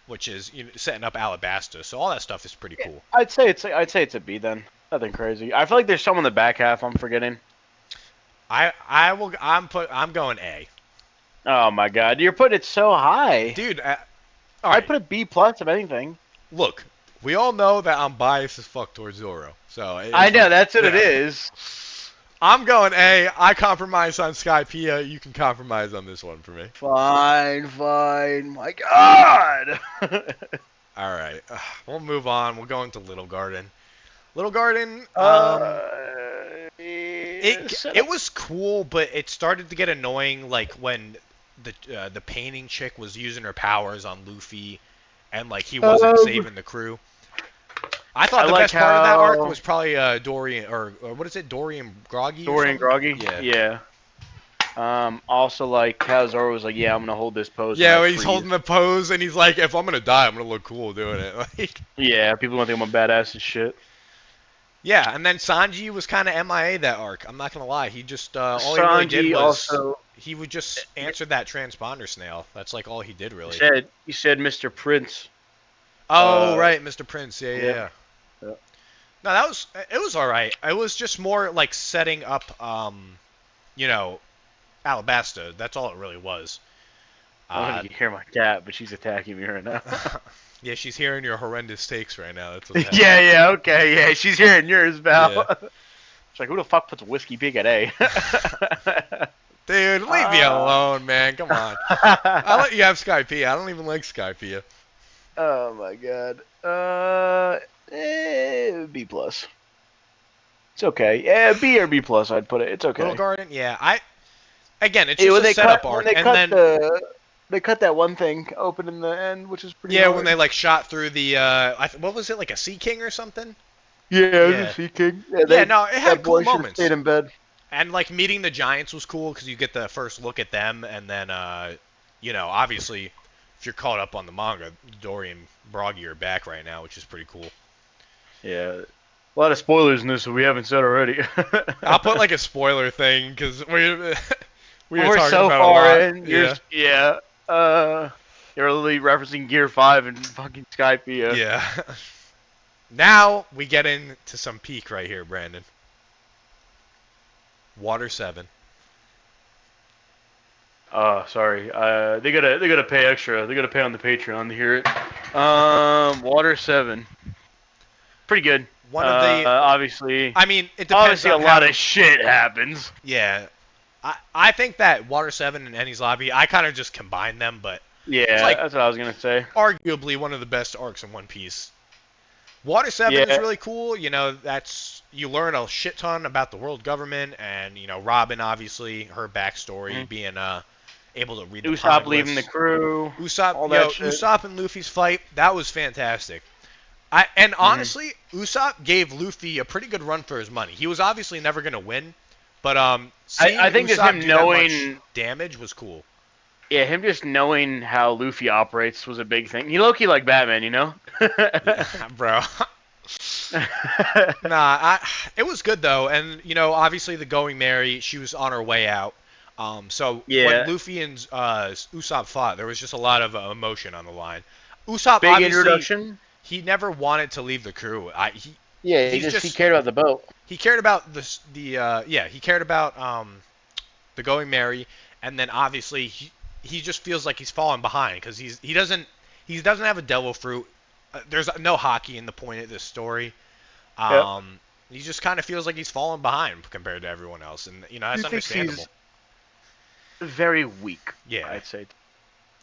which is setting up Alabasta. So all that stuff is pretty cool. I'd say it's a B then. Nothing crazy. I feel like there's some in the back half I'm forgetting. I'm going A, Oh my god, you're putting it so high. dude. All I'd right, put a B plus if anything. look, we all know that I'm biased as fuck towards Zoro, so I it's know fine. that's what it Yeah, is. I'm going A. I compromise on Skypiea. You can compromise on this one for me. Fine, fine. My god. All right, we'll move on. We'll go into Little Garden. Little Garden, Set it up. was cool, but it started to get annoying, like when the painting chick was using her powers on Luffy, and like he wasn't Um, saving the crew. I I thought the like best part of that arc how was probably Dorian or what is it, Dorian Groggy or Dorian something? Groggy. Yeah. Yeah. Also like how Zoro was like, yeah, I'm gonna hold this pose when Yeah, I when he's freeze. holding the pose and he's like, if I'm gonna die, I'm gonna look cool doing it. Like, Yeah, people gonna think I'm a badass and shit. yeah, and then Sanji was kind of MIA that arc. I'm not gonna lie. He just all he really did Sanji was also he would just answer that transponder snail. That's like all he did really. he said Mr. Prince. Oh Uh, right, Mr. Prince. Yeah, yeah, yeah. yeah. Yeah. No, that was it was all right. It was just more like setting up, you know, Alabasta. That's all it really was. I don't know if Uh, you can hear my cat, but she's attacking me right now. yeah, she's hearing your horrendous takes right now. That's what's happening. yeah, yeah, okay, yeah. She's hearing yours, Yeah. pal. She's like, who the fuck puts whiskey pig at A? Dude, leave me uh, alone, man. Come on. I'll let you have Skypiea. I don't even like Skypiea. oh my god. B plus. It's okay. Yeah, B or B plus. I'd put it. It's Little okay. Garden, yeah. Again, it's Yeah, just when a they cut setup when arc, they and cut then they cut that one thing open in the end, which is pretty yeah, when hard. they like shot through the what was it, like a Sea King or something? Yeah, it was a Yeah. Sea King. Yeah, Yeah, no, it that had cool boy should have stayed moments. in bed. And like meeting the Giants was cool because you get the first look at them, and then obviously if you're caught up on the manga, Dory and Broggy are back right now, which is pretty cool. Yeah, a lot of spoilers in this, so we haven't said already. I'll put like a spoiler thing because we we were We're talking so about a far lot. in. Yeah, Yeah. You're literally referencing Gear 5 and fucking Skypiea. yeah. Now we get into some peak right here, Brandon. Water 7. Sorry. They gotta pay extra. They gotta pay on the Patreon to hear it. Water 7, pretty good. One of the. Obviously, I mean, it depends obviously a on lot how. of shit happens. Yeah, I think that Water 7 and Enies Lobby, I kind of just combine them, but it's Yeah, like that's what I was gonna say. arguably one of the best arcs in One Piece. Water 7 is Yeah. really cool. You know, that's you learn a shit ton about the world government and Robin obviously her backstory Mm-hmm. being able to read the Usopp leaving the poneglyphs. crew, all that shit. Usopp and Luffy's fight, that was fantastic. And Mm-hmm. honestly, Usopp gave Luffy a pretty good run for his money. He was obviously never going to win, but I seeing think just Usopp him do that much knowing, damage was cool. yeah, him just knowing how Luffy operates was a big thing. He low key like Batman, you know. Yeah, bro. Nah, it was good though, and obviously the Going Merry, she was on her way out. So when Yeah, Luffy and Usopp fought, there was just a lot of emotion on the line. Usopp big obviously introduction. he never wanted to leave the crew. Yeah, He's he just cared about the boat. he cared about he cared about the Going Merry, and then obviously he just feels like he's falling behind because he doesn't have a devil fruit. There's no hockey in the point of this story. Yep. Um, he just kind of feels like he's falling behind compared to everyone else, and He that's thinks understandable. he's very weak. Yeah, I'd say.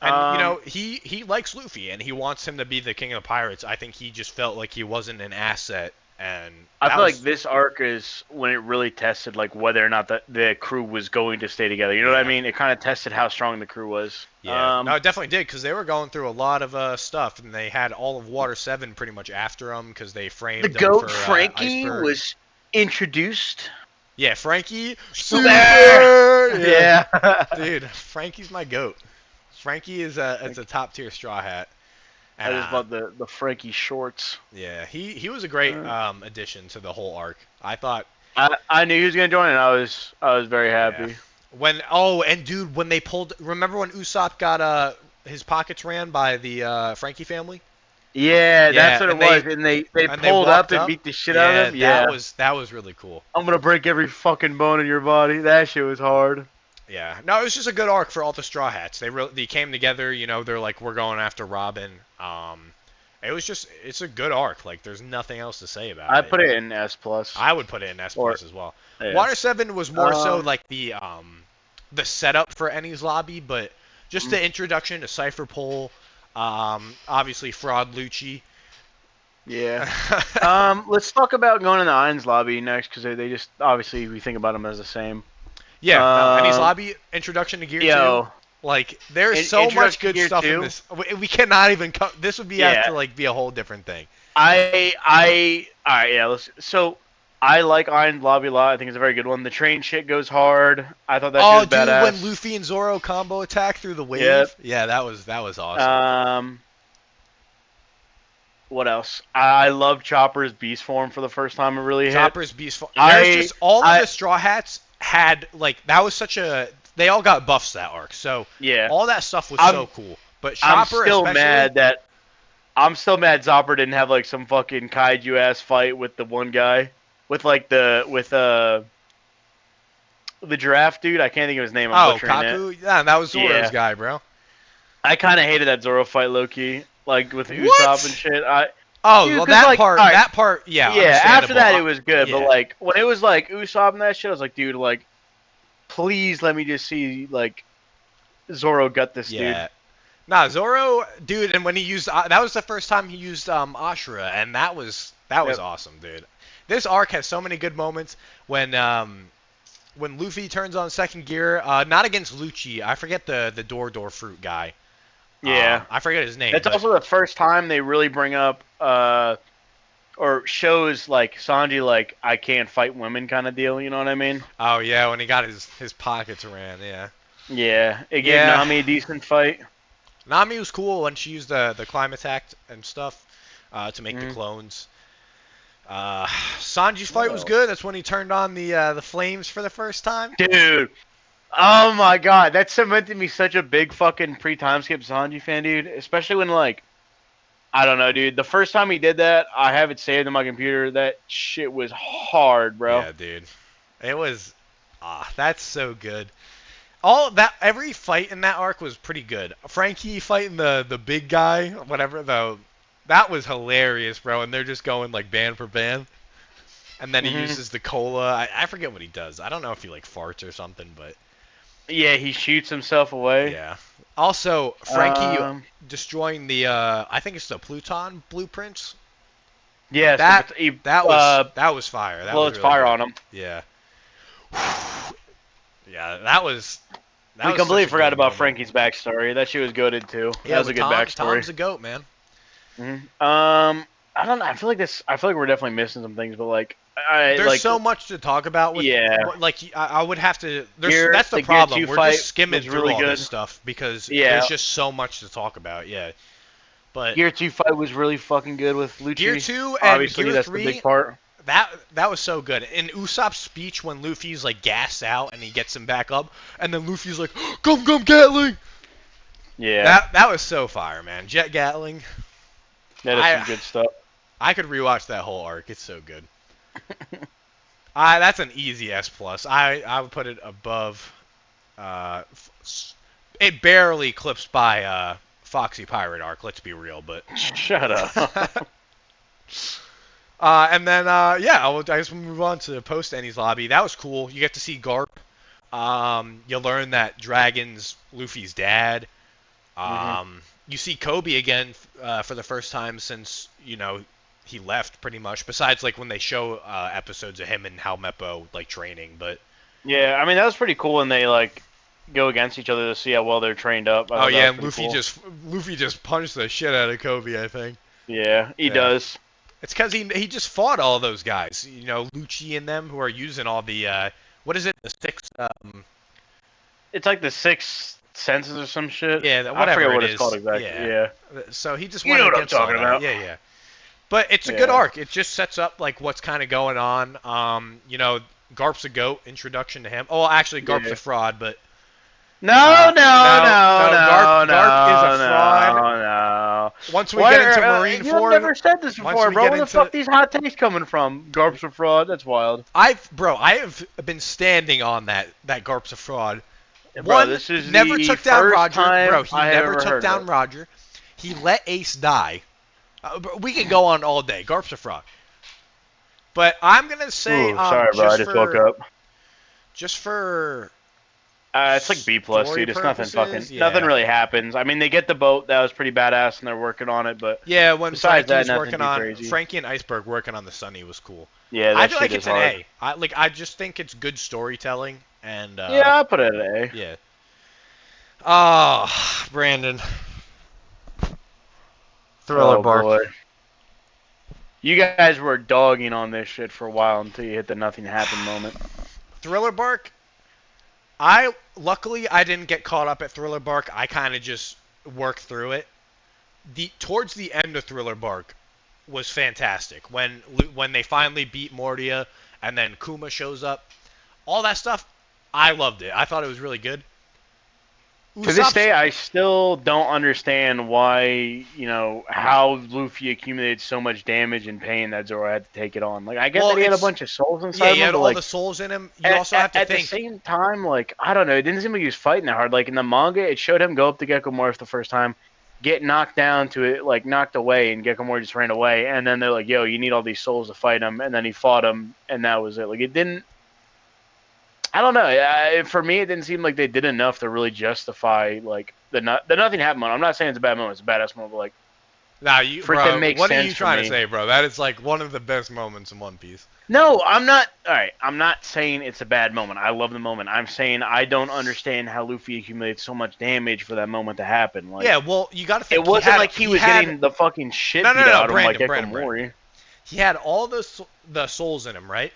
and Um, he likes Luffy and he wants him to be the king of the pirates. I think he just felt like he wasn't an asset, and I that feel like was this arc is when it really tested like whether or not the crew was going to stay together. You know what I yeah. mean? It kind of tested how strong the crew was. Yeah, no, it definitely did because they were going through a lot of stuff, and they had all of Water 7 pretty much after them because they The framed them goat for Frankie Iceberg. was introduced. Yeah, Frankie, There. super. Yeah, Yeah. dude, Frankie's my goat. Frankie is a top tier Straw Hat, I and just bought the Frankie shorts. yeah, he was a great Uh, addition to the whole arc. I thought, I knew he was gonna join, and I was very yeah, happy. and dude, when they pulled, remember when Usopp got his pockets ran by the Frankie family? Yeah, that's Yeah, what it and was. And they they pulled up walked and up. beat the shit out of Yeah, him. Yeah, that was really cool. I'm gonna break every fucking bone in your body. That shit was hard. Yeah, no, it was just a good arc for all the Straw Hats. They came together. They're like we're going after Robin. It's a good arc. Like there's nothing else to say about I it. put it in S plus. I would put it in S Or plus as well. yeah. Water 7 was more so Um. like the setup for Ennie's lobby, but just mm, the introduction to Cypher Pole, obviously Fraud Lucci. Yeah. Let's talk about going in the Irons lobby next because they just obviously we think about them as the same. Yeah, no, Ennie's Um. lobby introduction to Gear 2. Yo. Like there's so much Introduction to good Gear stuff in 2. this. We cannot even this would be have Yeah. to like be a whole different thing. All right, yeah. So I like Iron Lobby a lot. I think it's a very good one. The train shit goes hard. I thought that shit Oh, was dude, when badass. Luffy and Zoro combo attack through the Yep. wave. Yeah, that was awesome. Um, what else? I love Chopper's beast form for the first time. It really hit. Chopper's beast. There's I just all of I the Straw Hats had like that was such a. They all got buffs that arc, so yeah. all that stuff was so I'm cool. But I'm Chopper still especially. mad that I'm still mad Zopper didn't have like some fucking kaiju ass fight with the one guy with like the giraffe dude. I can't think of his name. I'm Oh, butchering it. Kaku. Yeah, that was Zoro's Yeah. guy, bro. I kind of hated that Zoro fight, low key, like with Usopp and What? shit. Oh, Dude, well, cause like, all right, that part, yeah, yeah. After understandable. that, it was good, but Yeah, like when it was like Usopp and that shit, I was like, dude, like, please let me just see like Zoro gut this dude. yeah. Nah, Zoro, dude, and when he used that was the first time he used Ashura, and that was Yep. awesome, dude. This arc has so many good moments when Luffy turns on second gear, not against Lucci. I forget the door fruit guy. Yeah. I forget his name, That's but also the first time they really bring up or shows like Sanji like I can't fight women kind of deal. You know what I mean? oh yeah, when he got his pockets ran, yeah. Yeah. It gave Yeah, Nami a decent fight. Nami was cool when she used the climb attack and stuff to make the Mm. clones. Sanji's What fight was else? good. That's when he turned on the flames for the first time. Dude. Oh my god, that cemented me such a big fucking pre-time skip Sanji fan, dude. Especially when like I don't know, dude. The first time he did that, I have it saved on my computer. That shit was hard, bro. Yeah, dude. It was that's so good. All that every fight in that arc was pretty good. Frankie fighting the big guy, whatever though. That was hilarious, bro. And they're just going like band for band. And then he Hmm. uses the cola. I forget what he does. I don't know if he like farts or something, but Yeah, he shoots himself away. yeah. Also, Frankie Um, destroying the I think it's the Pluton blueprints. Yes, the That he that was fire. That was blows really fire good. on him. Yeah. Yeah, that We was such completely a forgot good about moment. Frankie's backstory. That shit was goated too. That Yeah, was a with good Tom. backstory. Tom's a goat, man. I don't know. I feel like this. I feel like we're definitely missing some things, but like, I There's like, so much to talk about with yeah. like I would have to. Gear That's the the Gear problem. Two We're just fight skimming was through really all this good. stuff because Yeah, there's just so much to talk about. Yeah, but Gear Two fight was really fucking good with Gear Lucci. 2 and Obviously, Gear that's the big 3, part. that was so good. In Usopp's speech when Luffy's like gassed out and he gets him back up, and then Luffy's like, "Come, Gatling." Yeah, That was so fire, man. Jet Gatling. that is some I good stuff. I could rewatch that whole arc. It's so good. That's an easy S plus. I would put it above. Uh, it barely clips by Foxy Pirate arc. Let's be real, but. Shut up. And then yeah, I guess we'll move on to post Ennie's lobby. That was cool. You get to see Garp. You learn that Dragon's Luffy's dad. hmm You see Kobe again for the first time since he left pretty much. Besides like when they show episodes of him and Helmeppo like training, but Yeah, I mean that was pretty cool when they like go against each other to see how well they're trained up. I oh thought that yeah, was and pretty cool. Luffy just punched the shit out of Kobe. I think. Yeah, he Yeah. does. It's because he just fought all those guys. Lucci and them who are using all the what is it? The six It's like the six senses or some shit. yeah, I whatever forget it what it's called is. exactly. Yeah. Yeah, So he just you went know what I'm against all talking that. about. Yeah, yeah. But it's a good Yeah. arc. It just sets up like what's kind of going on. Garp's a goat. Introduction to him. Oh, well, actually, Garp's Yeah. a fraud, but No, no, no, no, no. no, Garp is a no, fraud. no, no. Once we Why? get into You've Marineford, never said this once before, we bro. get Where the fuck into these hot takes coming from? Garp's a fraud. That's wild. I have been standing on that Garp's a fraud. Bro, One, this he is never the took down first Roger. time Bro, he I have never ever took heard of down it. Roger. He let Ace die. We can go on all day. Garp's a fraud. But I'm gonna say, Ooh, sorry, bro. I just woke up. just for It's like B plus, story dude. It's nothing purposes, fucking. Nothing yeah. really happens. I mean, they get the boat. That was pretty badass, and they're working on it. But Yeah, when besides Frankie that, was nothing working too on crazy. Frankie and Iceberg working on the Sunny was cool. Yeah, I that feel shit like is it's an hard. A. I just think it's good storytelling and Yeah, I put it at A. yeah. Oh, Brandon. Thriller Oh Bark. boy. You guys were dogging on this shit for a while until you hit the nothing happened moment. Thriller Bark. I didn't get caught up at Thriller Bark. I kind of just worked through it. Towards the end of Thriller Bark was fantastic when they finally beat Mordia and then Kuma shows up. All that stuff, I loved it. I thought it was really good. To this Usopp's day, I still don't understand why, how Luffy accumulated so much damage and pain that Zoro had to take it on. Like, I get well, that he had a it's bunch of souls yeah, inside he of him, had but, all like, the souls in him. You also have to at the think. same time, like, I don't know, it didn't seem like he was fighting that hard. Like, in the manga, it showed him go up to Gecko Morph the first time, get knocked down to it, like, knocked away, and Gecko Morph just ran away. And then they're like, yo, you need all these souls to fight him. And then he fought him, and that was it. Like, it didn't. I don't know. For me, it didn't seem like they did enough to really justify like the nothing happened moment. I'm not saying it's a bad moment; it's a badass moment. But like Nah, for it to bro. make What are you sense for trying to me. say, bro? That is like one of the best moments in One Piece. No, I'm not. All right, I'm not saying it's a bad moment. I love the moment. I'm saying I don't understand how Luffy accumulated so much damage for that moment to happen. Like Yeah, well, you got to it think wasn't like he was getting the fucking shit no, beat no, no, out of him like Brandon, Echo Brandon, Brandon. Mori. He had all the souls in him, right?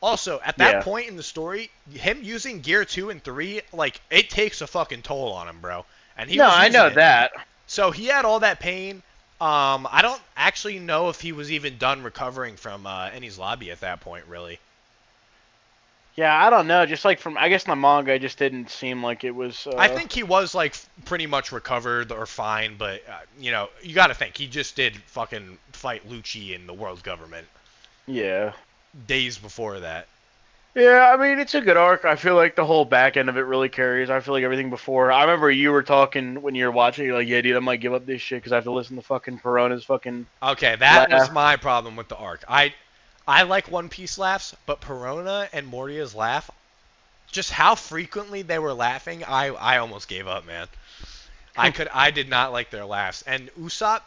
Also, at that Yeah. point in the story, him using Gear 2 and 3, like, it takes a fucking toll on him, bro. And he No, was I using know it. that. So he had all that pain. I don't actually know if he was even done recovering from Ennie's lobby at that point, really. Yeah, I don't know. Just like from, I guess in the manga, it just didn't seem like it was. I think he was, like, pretty much recovered or fine, but, you got to think. He just did fucking fight Lucci in the world government Yeah. days before that. Yeah, I mean, it's a good arc. I feel like the whole back end of it really carries. I feel like everything before. I remember you were talking when you were watching. You're like, yeah, dude, I might give up this shit because I have to listen to fucking Perona's fucking Okay, that was laugh. my problem with the arc. I like One Piece laughs, but Perona and Mortia's laugh, just how frequently they were laughing, I almost gave up, man. I did not like their laughs. And Usopp,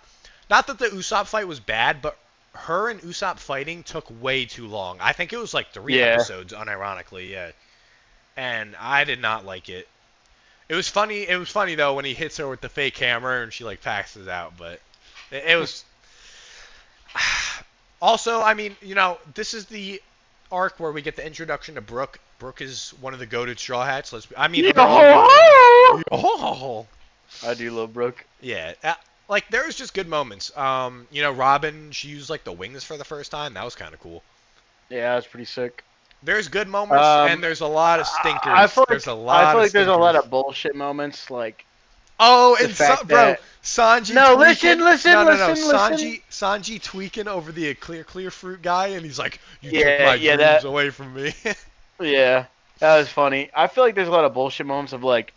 not that the Usopp fight was bad, but her and Usopp fighting took way too long. I think it was like 3 episodes, unironically, yeah. And I did not like it. It was funny. It was funny though when he hits her with the fake hammer and she like passes out. But it was also. I mean, this is the arc where we get the introduction to Brook. Brook is one of the goated Straw Hats. I mean, they're all goated. Oh, I do love Brooke. yeah. Like there's just good moments. Robin, she used like the wings for the first time. That was kind of cool. Yeah, that's pretty sick. There's good moments and there's a lot of I stinkers. feel There's like a lot of there's a lot stinkers. of bullshit moments, like Oh, the and fact bro, that Sanji no, tweaking. listen, No. listen. Sanji tweaking over the clear fruit guy, and he's like, "You took Yeah, my yeah, dreams away from me." yeah, that was funny. I feel like there's a lot of bullshit moments of like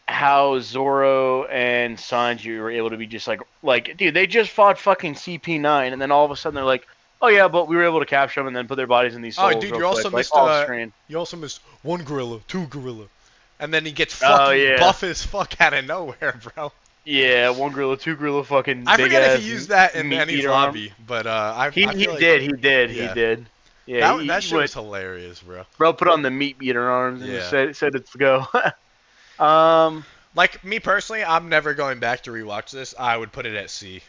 how Zoro and Sanji were able to be just like, dude, they just fought fucking CP9, and then all of a sudden they're like, oh yeah, but we were able to capture them and then put their bodies in these Oh, souls dude, real quick, like off screen. you also missed one gorilla, two gorilla, and then he gets Oh fucking yeah, buff as fuck out of nowhere, bro. yeah, one gorilla, two gorilla, fucking I big forget if he ass used that in meat Enies eater arm. lobby, but I He feel like he yeah, did. Yeah, that he shit went, was hilarious, bro. bro, put on the meat eater arms and just Yeah. said it's go. um, Like me personally, I'm never going back to rewatch this. I would put it at C.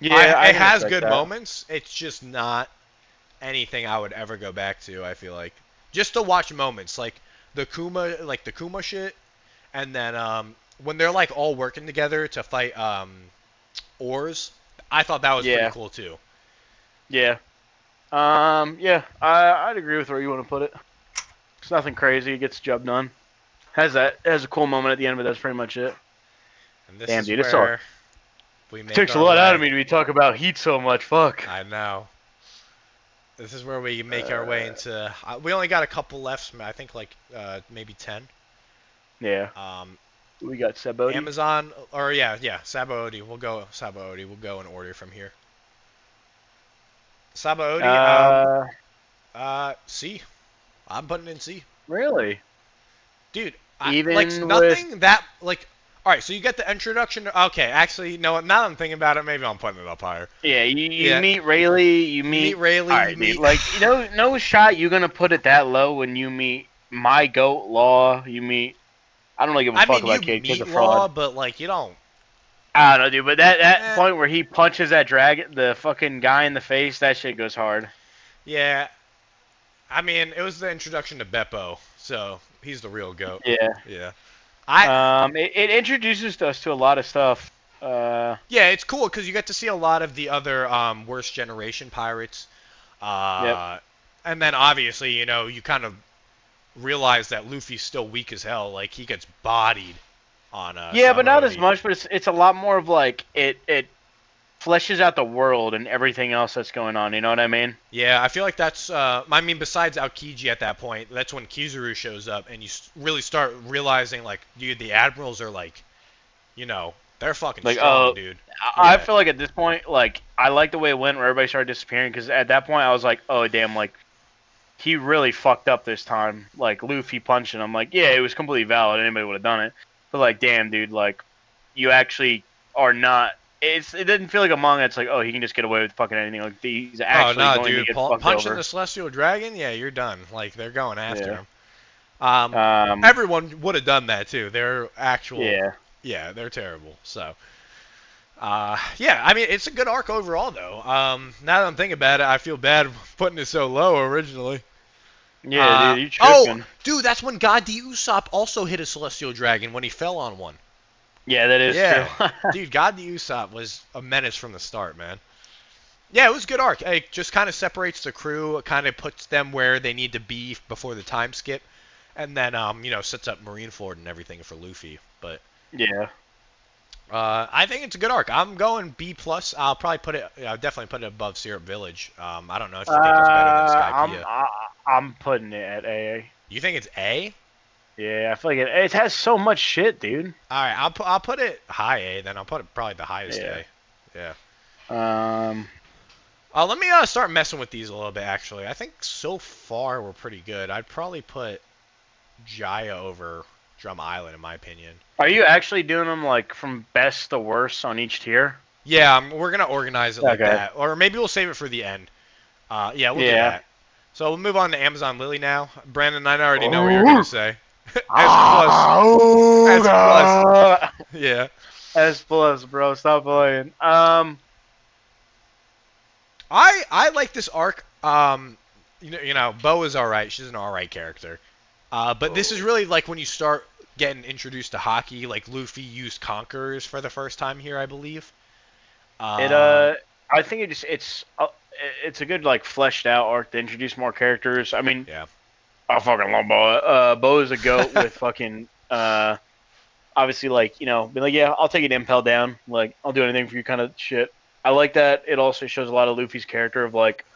yeah, I It can has respect good that. moments. It's just not anything I would ever go back to. I feel like just to watch moments like the Kuma shit, and then when they're like all working together to fight Oars. I thought that was pretty Yeah, cool too. yeah. Yeah, I'd agree with where you want to put it. It's nothing crazy. It gets the job done. Has a cool moment at the end, but that's pretty much it. And this Damn, is dude, it's all. where we It make takes a our lot out of way. me to be talk about Heat so much. Fuck. I know. This is where we make our way Uh, into. We only got a couple left. I think like maybe 10. yeah, Um, we got Sebody. Amazon or yeah, Sabaody. We'll go Sabaody. We'll go in order from here. Sabaody, Uh, C. I'm putting in C. really? Dude, Even with nothing that like. All right, so you get the introduction. Okay, actually, no. Now that I'm thinking about it, maybe I'm putting it up higher. yeah, you Yeah, meet Rayleigh, you you meet meet. Rayleigh. All You right, dude. meet. Like no shot you're gonna put it that low when you meet my goat Law. You meet. I don't really give a I fuck mean, you about Kid. Kid's a meet Law, fraud. but like you don't. I don't know, dude. But that Eh, point where he punches that dragon, the fucking guy in the face, that shit goes hard. yeah. I mean, it was the introduction to Beppo, so he's the real goat. Yeah. Yeah. I It introduces us to a lot of stuff. Yeah, it's cool because you get to see a lot of the other worst generation pirates. Yep. Uh, and then obviously, you kind of realize that Luffy's still weak as hell. Like he gets bodied on Yeah, but not as Sabaody. much. But it's a lot more of like it fleshes out the world and everything else that's going on. You know what I mean? Yeah, I feel like that's. I mean, besides Aokiji at that point, that's when Kizaru shows up, and you really start realizing, like, dude, the admirals are like, they're fucking Like, strong, dude. I Yeah. feel like at this point, like, I like the way it went where everybody started disappearing because at that point I was like, oh damn, like he really fucked up this time. Like Luffy punching him, like, yeah, it was completely valid. Anybody would have done it. But like, damn, dude, like, you actually are not. It didn't feel like a manga. It's like, oh, he can just get away with fucking anything. Like he's Oh actually no, going to dude! get fucked Punching over. the celestial dragon, yeah, you're done. Like they're going after Yeah. him. Um. Everyone would have done that too. They're actual, Yeah. yeah, they're terrible. So, yeah, I mean, it's a good arc overall, though. Now that I'm thinking about it, I feel bad putting it so low originally. Yeah, dude, you Oh, tripping? dude, that's when God the Usopp also hit a celestial dragon when he fell on one. Yeah, that is true. Yeah, dude, God the Usopp was a menace from the start, man. Yeah, it was a good arc. It just kind of separates the crew, it kind of puts them where they need to be before the time skip, and then sets up Marineford and everything for Luffy. But Yeah. I think it's a good arc. I'm going B plus. I'll probably I'll definitely put it above Syrup Village. I don't know if you think it's better than Skypiea. I'm putting it at AA. You think it's A? Yeah, I feel like it has so much shit, dude. All right, I'll put it high A. Then I'll put it probably the highest Yeah. A. Yeah. Um. Let me start messing with these a little bit. Actually, I think so far we're pretty good. I'd probably put Jaya over Drum Island in my opinion. Are you actually doing them like from best to worst on each tier? Yeah, we're gonna organize it like Okay. that, or maybe we'll save it for the end. Yeah, we'll do Yeah. that. So we'll move on to Amazon Lily now. Brandon, I already know what you're gonna Oh, say. S plus, S plus. Yeah. S plus, bro. Stop playing. I like this arc. Bo is all right. She's an all right character. But this is really like when you start getting introduced to hockey. Like Luffy used Conquerors for the first time here, I believe. It Uh, I think it's a good like fleshed out arc to introduce more characters. I mean, yeah. I fucking love Boa. Boa is a goat with fucking obviously like be like yeah I'll take an impel down like I'll do anything for you kind of shit. I like that. It also shows a lot of Luffy's character of like oh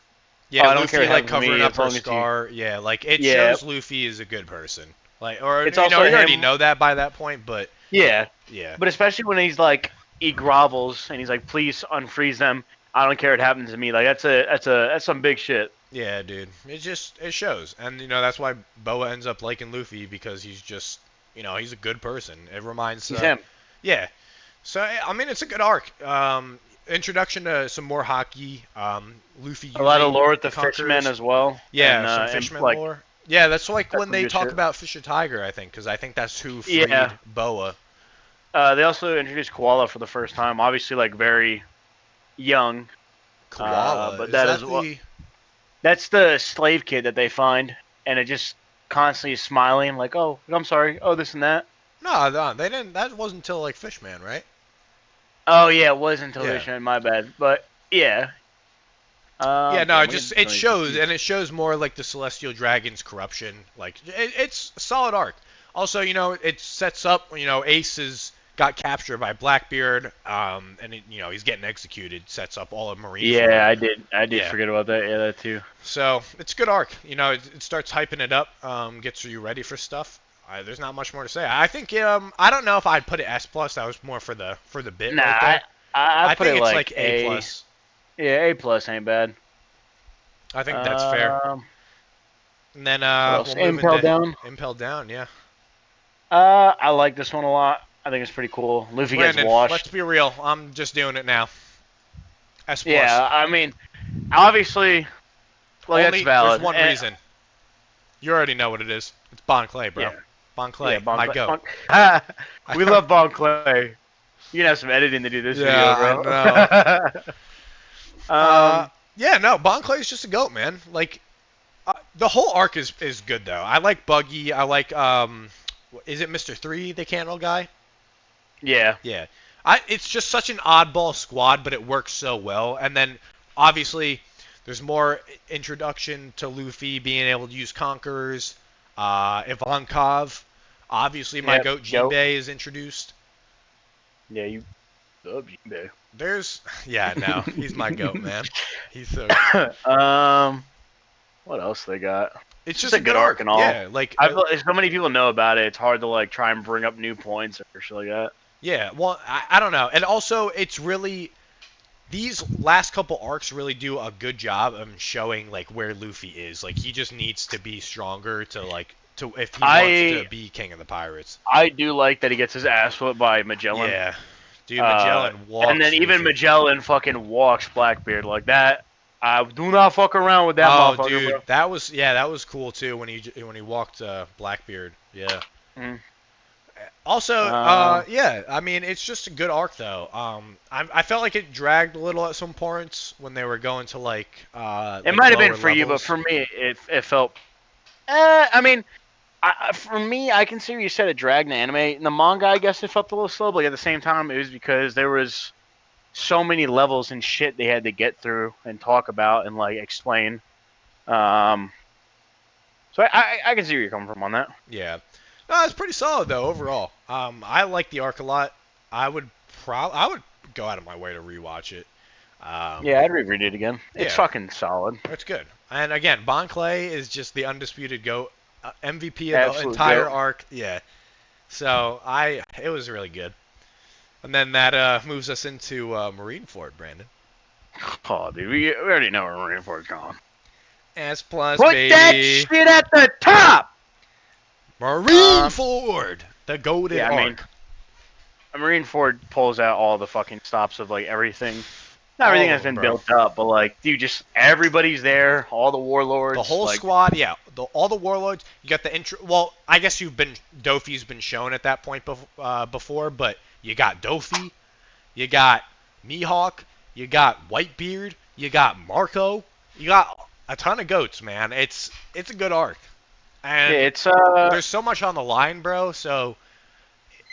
Yeah, I don't care Luffy what like happens to covering me up as her long as you scar. Yeah, like it yeah. shows Luffy is a good person. Like, or It's also you already him know that by that point, but yeah, yeah, but especially when he's like he grovels and he's like please unfreeze them. I don't care what happens to me. Like that's some big shit. yeah, dude. It shows, and that's why Boa ends up liking Luffy because he's just he's a good person. It reminds, He's him. yeah. So I mean, it's a good arc. Introduction to some more hockey. Luffy A lot of using lore with the the fishermen Conquerors. as well, Yeah, some and fisherman like lore. Yeah, that's like that's when some they good talk shit. about Fisher Tiger, I think, because I think that's who Yeah. freed Boa. They also introduced Koala for the first time. Obviously, like very young. Koala. But Is that that is what the? that's the slave kid that they find, and it just constantly is smiling like, oh, I'm sorry, oh this and that. No, no, they didn't. That wasn't until like Fishman, right? Oh yeah, it was until Yeah. Vision. My bad. But yeah. Yeah, no, Damn, we get it so many shows, and confused. it shows more like the Celestial Dragon's corruption. Like it's a solid arc. Also, it sets up. Ace has got captured by Blackbeard, and he's getting executed. Sets up all of Marineford. Yeah, I did Yeah. forget about that. Yeah, that too. So it's a good arc. It starts hyping it up, gets you ready for stuff. There's not much more to say. I think I don't know if I'd put it S plus. That was more for the bit Nah, right there. I I put think it it's like like A A. plus. Yeah, A plus ain't bad. I think that's fair. Um, And then what else? we'll move Impel into down. Impel Down. Yeah, I like this one a lot. I think it's pretty cool. Luffy gets Brandon. Let's washed. be real. I'm just doing it now. S plus. Yeah, I mean, obviously, like that's Only there's valid. one reason. You already know what it is. It's Bon Clay, bro. Yeah, Bon yeah, Clay, Bon my Clay. goat. We love Bon Clay. You can have some editing to do this video, Yeah, I bro. know. Uh, um, yeah, no, Bon Clay's just a goat, man. Like the whole arc is good though. I like Buggy. I like is it Mr. Three, the candle guy? yeah, Yeah. It's just such an oddball squad, but it works so well. And then obviously there's more introduction to Luffy being able to use Conquerors. Ivankov. Obviously my yeah, goat go. Jinbei is introduced. Yeah, you love Jinbei. There's yeah, no, he's my goat, man. He's so What else they got? it's It's just just a a good good arc arc. and all. Yeah, like I feel like so many people know about it. It's hard to like try and bring up new points or shit like that. yeah, well, I don't know. And also it's really these last couple arcs really do a good job of showing like where Luffy is. Like he just needs to be stronger to if he wants to I be king of the pirates. I do like that he gets his ass whipped by Magellan. Yeah. Dude, Uh, Magellan and then walks even Luffy. Magellan fucking walks Blackbeard like that. I do not fuck around with that Oh, motherfucker, dude, bro. that was cool too when he walked Blackbeard. Yeah. Mm. Also, Uh, yeah, I mean, it's just a good arc though. I felt like it dragged a little at some points when they were going to it might have been lower for you, but levels. for me, it felt. I mean, for me, I can see where you said it dragged in the anime. In the manga, I guess it felt a little slow, but at the same time, it was because there was so many levels and shit they had to get through and talk about and like explain. Um, so I can see where you're coming from on that. Yeah. No, it's pretty solid though overall. I like the arc a lot. I would I would go out of my way to rewatch it. Yeah, I'd reread it again. It's Yeah, fucking solid. it's good. And again, Bon Clay is just the undisputed GOAT, MVP of the Absolute entire goat. arc. Yeah. So it was really good. And then that moves us into Marineford, Brandon. Oh, dude, we already know where Marineford's going. S plus Put that baby. shit at the top. Um, Marineford, the golden yeah, I mean, arc. Marineford pulls out all the fucking stops of like everything. Not everything All has of them, been bro. built up, but like, dude, just everybody's there. All the The warlords, whole like, squad, yeah. All the warlords. You got the intro. Well, I guess Dofi's been shown at that point before, but you got Dofi, you got Mihawk, you got Whitebeard, you got Marco, you got a ton of goats, man. It's a good arc, yeah, and it's there's so much on the line, bro. So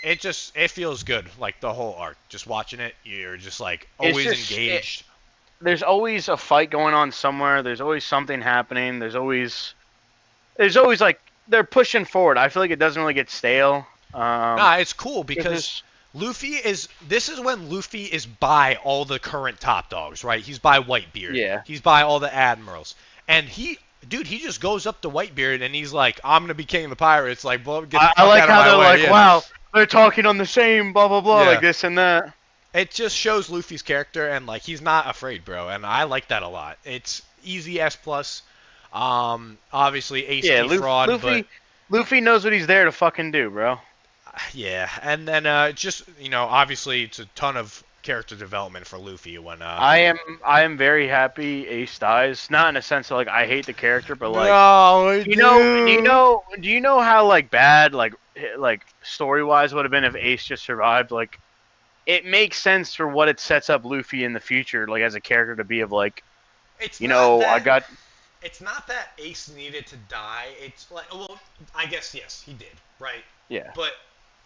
it feels good, like the whole arc. Just watching it, you're just like it's always engaged. there's always a fight going on somewhere. There's always something happening. There's always like they're pushing forward. I feel like it doesn't really get stale. Nah, it's cool 'Cause because this is when Luffy is by all the current top dogs, right? He's by Whitebeard. yeah, He's by all the admirals. And he just goes up to Whitebeard and he's like, I'm gonna be king of the pirates. Like, well, get the I fuck like out of how my they're way. like, Yeah. wow, they're talking on the same blah blah blah, like Yeah. this and that. It just shows Luffy's character and like he's not afraid, bro. And I like that a lot. It's easy S plus. Obviously Yeah, AC fraud, but Luffy knows what he's there to fucking do, bro. yeah. And then just obviously it's a ton of character development for Luffy when I am very happy Ace dies. Not in a sense of like I hate the character, but like No, I do. do you know how like bad like story wise would have been if Ace just survived? Like it makes sense for what it sets up Luffy in the future, like as a character to be of like, It's you not know, I that got it's not that Ace needed to die. It's like, well, I guess yes, he did, right? yeah. But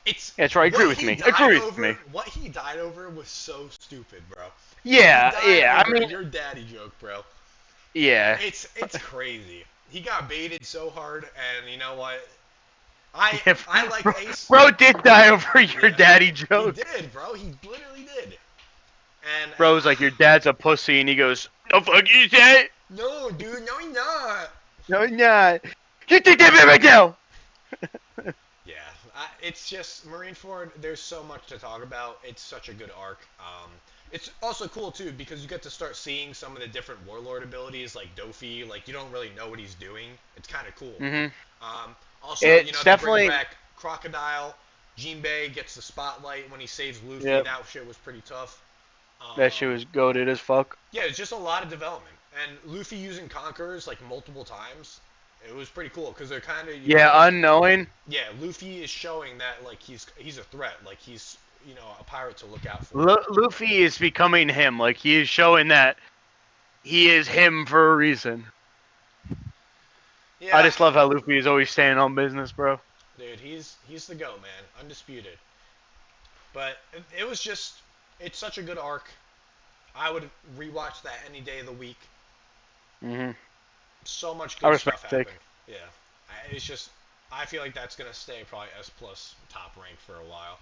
it's That's right, agree what with he me. died Agree with over. me. What he died over was so stupid, bro. He Yeah, died yeah. I over mean, your daddy joke, bro. yeah. It's crazy. He got baited so hard, and you know what? I Yeah, I like bro, Ace. bro did die over your Yeah, daddy he joke. did, bro. He literally did. And Bro's like, your dad's a pussy, and he goes, "The fuck you say? no, dude, no, he's not. No, nah. You take that man right now." Yeah, it's just Marineford. There's so much to talk about. It's such a good arc. It's also cool too because you get to start seeing some of the different warlord abilities, like Dofi. Like you don't really know what he's doing. It's kind of cool. Hmm. Also, It's they bring definitely, back Crocodile. Jinbei gets the spotlight when he saves Luffy. yep. That shit was pretty tough. That shit Um, was goated as fuck. yeah, it's just a lot of development. And Luffy using conquerors like multiple times. It was pretty cool because they're kind of Yeah, unknowing. yeah, Luffy is showing that like he's a threat, like he's a pirate to look out for. Luffy is becoming him. Like he is showing that he is him for a reason. I Yeah, just love how Luffy is always staying on business, bro. dude, he's the goat, man, undisputed. But it was just it's such a good arc. I would rewatch that any day of the week. Hmm. So much I good respect stuff the take. happened. Yeah, it's just I feel like that's gonna stay probably S plus top rank for a while.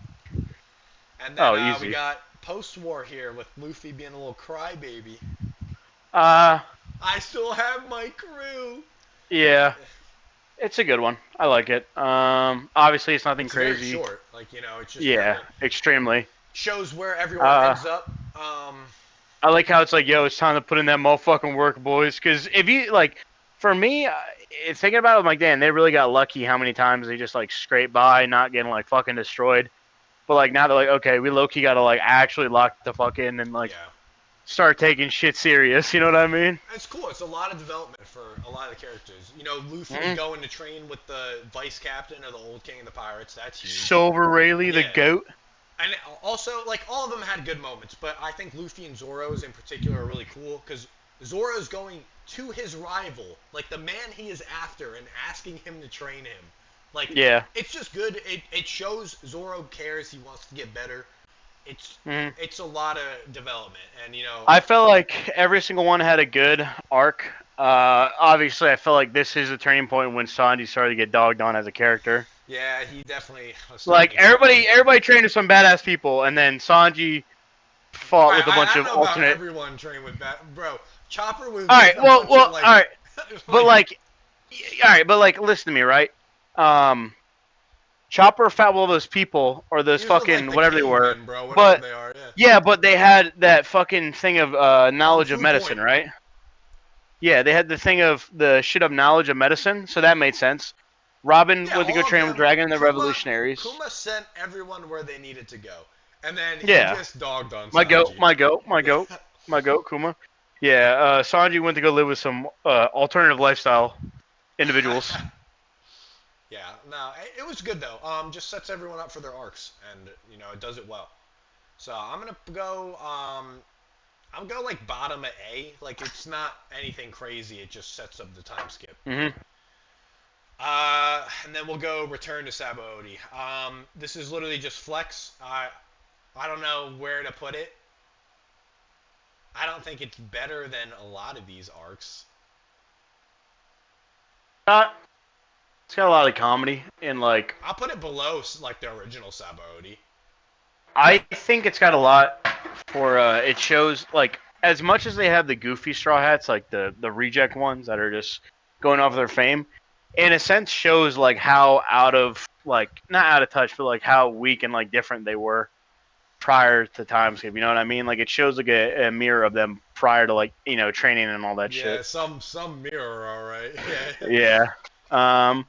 And then Oh, we easy. got post war here with Luffy being a little crybaby. Uh, I still have my crew. yeah, it's a good one. I like it. Obviously it's nothing It's very crazy. short. Like, it's just kind Yeah, of extremely. shows where everyone Uh, ends up. I like how it's like, yo, it's time to put in that motherfucking work, boys. Because if you like, for me, thinking about it, I'm like, damn, they really got lucky. How many times they just like scrape by, not getting like fucking destroyed. But like now they're like, okay, we low key gotta like actually lock the fuck in and like Yeah. start taking shit serious. You know what I mean? It's cool. It's a lot of development for a lot of the characters. Luffy's Mm-hmm. going to train with the vice captain of the old king of the pirates. That's huge. Silver Rayleigh, the Yeah. goat. And also, like, all of them had good moments, but I think Luffy and Zoro's in particular are really cool because Zoro's going to his rival, like the man he is after, and asking him to train him. Like, Yeah. it's just good. It shows Zoro cares. He wants to get better. It's Hmm. it's a lot of development, and I felt like every single one had a good arc. Obviously, I felt like this is a turning point when Sanji started to get dogged on as a character. yeah, he definitely was starting Like to get on. everybody trained with some badass people, and then Sanji fought with a I bunch don't of know about alternate. everyone trained with bro. Chopper was All right, with a well, bunch of well, like, all right, but like like, all right, but like, listen to me, right? Um, Chopper fought with all those people or those he was with like fucking the whatever they were, cavemen, bro, whatever but they are. Yeah. yeah, but they had that fucking thing of Kung knowledge of Fu Point. medicine, right? Yeah, they had the thing of the shit of knowledge of medicine, so that made sense. Robin Yeah, went to go all of train with them. Dragon and the Kuma Revolutionaries. Kuma sent everyone where they needed to go. And then he Yeah. just dogged on My goat, Sanji. my goat, my Yeah. goat, my goat, Kuma. Yeah, Sanji went to go live with some alternative lifestyle individuals. Yeah, no, it was good though. Just sets everyone up for their arcs, and it does it well. So I'm gonna go. I'll go like bottom at A. Like it's not anything crazy. It just sets up the time skip. Hmm. And then we'll go return to Sabaody. This is literally just flex. I don't know where to put it. I don't think it's better than a lot of these arcs. Uh, it's got a lot of comedy and like I'll put it below like the original Sabaody. I think it's got a lot for it shows like as much as they have the goofy straw hats, like the reject ones that are just going off their fame, in a sense shows like how out of like not out of touch, but like how weak and like different they were prior to timeskip. You know what I mean? Like it shows like a mirror of them prior to like training and all that Yeah, shit. some mirror, all right. Yeah. Yeah. Um,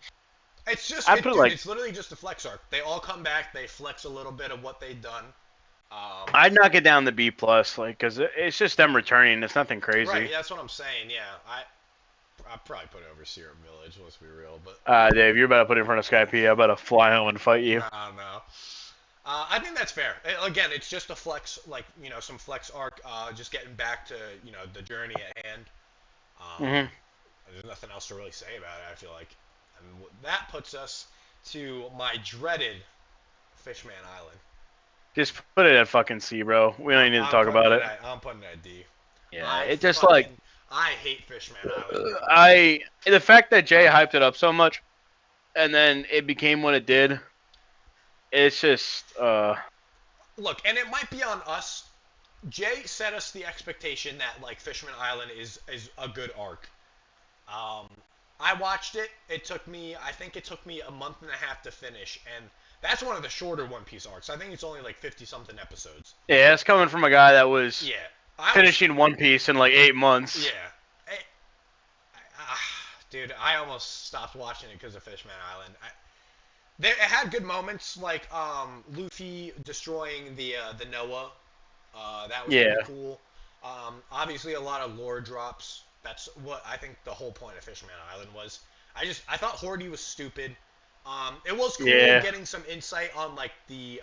It's just I put it dude. like It's literally just a flex arc. They all come back. They flex a little bit of what they've done. Um, I'd knock it down to B plus, like because it's just them returning. It's nothing right. crazy. That's what I'm saying. Yeah. I probably put it over Serum Village. Let's be real, but Dave, you're about to put it in front of Skype. I'm about to fly home and fight you. no, no. I think that's fair. Again, it's just a flex, like some flex arc. Just getting back to the journey at hand. Um, Hmm. there's nothing else to really say about it. I feel like, and that puts us to my dreaded Fishman Island. Just put it at fucking C, bro. We don't I'm, even need to I'm talk putting about it it. at I'm putting it at D. Yeah, I it just like fucking I hate Fishman Island. I the fact that Jay hyped it up so much, and then it became what it did. It's just Look, and it might be on us. Jay set us the expectation that like Fishman Island is a good arc. Um, I watched it. I think it took me a month and a half to finish, and that's one of the shorter One Piece arcs. I think it's only like 50 something episodes. yeah. It's coming from a guy that was Yeah, I was. finishing One Piece in like 8 months. Yeah, dude, I almost stopped watching it because of Fishman Island. It had good moments like Luffy destroying the Noah. That was Yeah. pretty cool. Obviously, a lot of lore drops. That's what I think the whole point of Fishman Island was. I thought Hordy was stupid. It was cool Yeah. getting some insight on like the